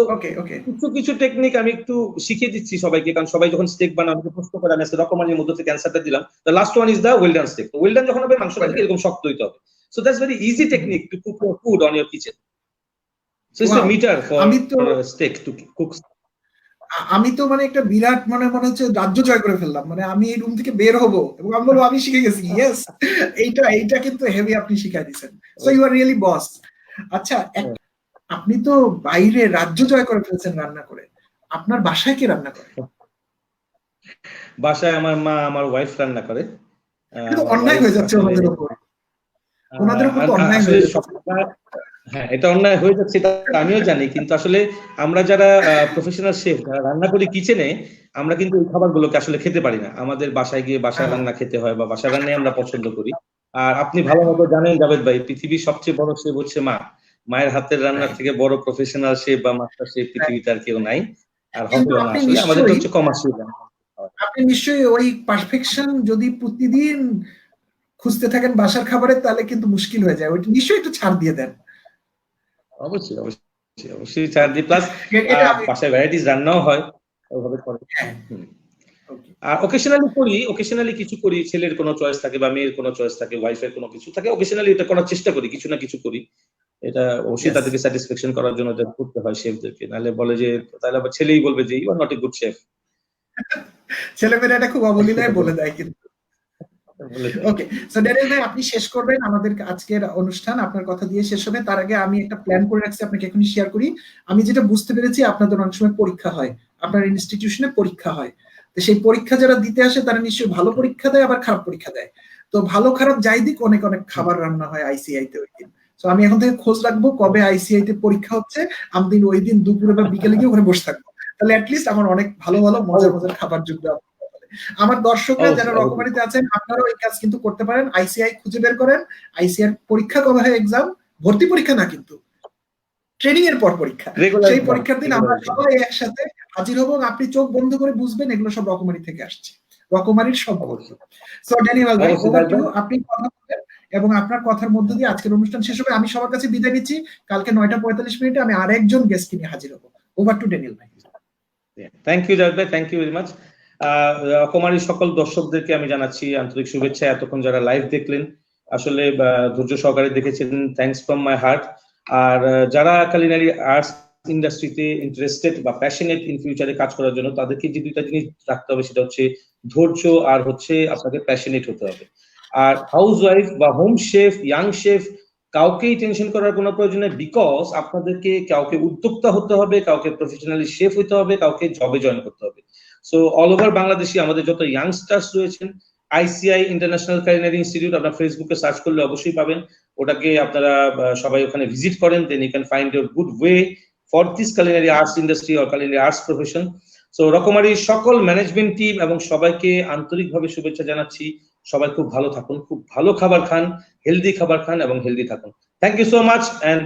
কিছু টেকনিক আমি একটু শিখিয়ে দিচ্ছি সবাইকে, কারণ সবাই যখন স্টেক বানায় আমাকে প্রশ্ন করে, আমি রকমারির মধ্যে থেকে অ্যান্সারটা দিলাম। The last one is the well done steak. Well done যখন হবে, মাংসটা এরকম শক্ত হইতে হবে। So that's very easy technique to cook your food on your kitchen. So it's a matter for steak to cook. আমি তো মানে একটা বিরাট মনে হচ্ছে রাজ্য জয় করে ফেললাম, মানে আমি এই রুম থেকে বের হবো এবং আমি বলবো আমি শিখে গেছি। ইয়েস, এইটা কিন্তু হেভি আপনি শিখাই দিচ্ছেন। সো ইউ আর রিয়েলি বস। আচ্ছা, আপনি তো বাইরে রাজ্য জয় করে ফেলছেন রান্না করে, আপনার বাসায় কে রান্না করে? বাসায় আমার মা, আমার ওয়াইফ রান্না করে। কিন্তু অন্যায় হয়ে যাচ্ছে ওনাদের উপর, ওনাদের উপর তো অন্যায় হয়ে যাচ্ছে। হ্যাঁ, এটা অন্যায় হয়ে যাচ্ছে, এটা আমিও জানি, কিন্তু আসলে আমরা যারা প্রফেশনাল শেফ, যারা রান্না করি কিচেনে, আমরা কিন্তু এই খাবারগুলোকে আসলে খেতে পারি না। আমাদের বাসায় গিয়ে বাসায় রান্না খেতে হয়, বা বাসায় রান্নাই আমরা পছন্দ করি। আর আপনি ভালো মতো জানেন জাভেদ ভাই, পৃথিবীর সবচেয়ে বড় শেফ হচ্ছে মা। মায়ের হাতের রান্নার থেকে বড় প্রফেশনাল শেফ বা মাস্টার শেফ পৃথিবীতে আর কেউ নাই, আর হবেও না। আসলে আমাদের হচ্ছে কমার্শিয়াল। আপনি নিশ্চয়ই ওই পারফেকশন যদি প্রতিদিন খুঁজতে থাকেন বাসার খাবারে, তাহলে কিন্তু মুশকিল হয়ে যায়। ওইটা নিশ্চয়ই একটু ছাড় দিয়ে দেন। অবশ্যই ছাড় দিই, প্লাস বাসায় ভ্যারাইটিস রান্নাও হয় ওইভাবে করে। আর অকেশনালি কিছু করি, ছেলের কোনো চয়েস থাকে বা মেয়ের কোনো চয়েস থাকে, ওয়াইফের কোনো কিছু থাকে, অকেশনালি এটা করার চেষ্টা করি, কিছু না কিছু করি। এটা অবশ্যই তাদেরকে স্যাটিসফ্যাকশন করার জন্য করতে হয় শেফদেরকে, নাহলে বলে যে, তাহলে আবার ছেলেই বলবে যে you are not a good chef. ছেলেমেয়েরা এটা খুব অবলীলায় বলে দেয় কিন্তু। ওকে, সো ড্যানিয়েল ভাই আপনি শেষ করবেন আমাদের আজকের অনুষ্ঠান, আপনার কথা দিয়ে শেষ হবে। তার আগে আমি একটা প্ল্যান করে রাখছি, আপনাকে এখনই শেয়ার করি। আমি যেটা বুঝতে পেরেছি আপনাদের অনেক সময় পরীক্ষা হয়, আপনার ইনস্টিটিউশনে পরীক্ষা হয়, তো সেই পরীক্ষা যারা দিতে আসে তারা নিশ্চয়ই ভালো পরীক্ষা দেয় আবার খারাপ পরীক্ষা দেয়। তো ভালো খারাপ যাই দিক অনেক অনেক খাবার রান্না হয় আইসিআই তে ওই দিন। তো আমি এখন থেকে খোঁজ রাখবো কবে আইসিআই তে পরীক্ষা হচ্ছে, আমি ওই দিন দুপুরে বা বিকেলে গিয়ে ওখানে বসে থাকবো, তাহলে অ্যাটলিস্ট আমার অনেক ভালো ভালো মজার মজার খাবার জুটবে। আমার দর্শকরা যারা রকমারিতে আছেন আপনারাও এই কাজ কিন্তু করতে পারেন, আইসিআই খুঁজে বের করেন, আইসিআই পরীক্ষা কবে হয়, এক্সাম ভর্তি পরীক্ষা না কিন্তু ট্রেনিং এর পর পরীক্ষা, সেই পরীক্ষার দিন আমরা সবাই একসাথে হাজির হব, আপনি চোখ বন্ধ করে বুঝবেন এগুলো সব রকমারি থেকে আসছে, রকমারির সব। সো ড্যানিয়েল ভাই ওভার টু, আপনি কথা বলবেন এবং আপনার কথার মধ্য দিয়ে আজকের অনুষ্ঠান শেষ হবে। আমি সবার কাছে বিদায় নিচ্ছি, কালকে 9:45 আমি আরেকজন গেস্ট নিয়ে হাজির হব। ওভার টু ড্যানিয়েল ভাই। থ্যাংক ইউ জাভেদ ভাই, থ্যাংক ইউ ভেরি মাচ। রকমারির সকল দর্শকদেরকে আমি জানাচ্ছি আন্তরিক শুভেচ্ছা। এতক্ষণ যারা লাইভ দেখলেন আসলে ধৈর্য সহকারে দেখেছেন, থ্যাঙ্কস ফ্রম মাই হার্ট। আর যারা কুলিনারি আর্টস ইন্ডাস্ট্রিতে ইন্টারেস্টেড বা প্যাশনেট ইন ফিউচারে কাজ করার জন্য, তাদেরকে যে দুইটা জিনিস রাখতে হবে সেটা হচ্ছে ধৈর্য আর হচ্ছে আপনাকে প্যাশনেট হতে হবে। আর হাউস ওয়াইফ বা হোম শেফ, ইয়াং শেফ, কাউকেই টেনশন করার কোনো প্রয়োজন নেই, বিকজ আপনাদেরকে কাউকে উদ্যোক্তা হতে হবে, কাউকে প্রফেশনালি শেফ হতে হবে, কাউকে জবে জয়েন করতে হবে। সো অল ওভার বাংলাদেশে আমাদের যত ইয়াংস্টার্স রয়েছেন, আইসিআই ইন্টারন্যাশনাল কুলিনারি ইনস্টিটিউট আপনারা ফেসবুকে সার্চ করলে অবশ্যই পাবেন, ওটাকে আপনারা সবাই ওখানে ভিজিট করেন, then you can find your good way for this culinary arts industry or culinary arts profession. So রকমারি সকল ম্যানেজমেন্ট টিম এবং সবাইকে আন্তরিকভাবে শুভেচ্ছা জানাচ্ছি। সবাই খুব ভালো থাকুন, খুব ভালো খাবার খান, হেলদি খাবার খান এবং হেলদি থাকুন। Thank you so much. And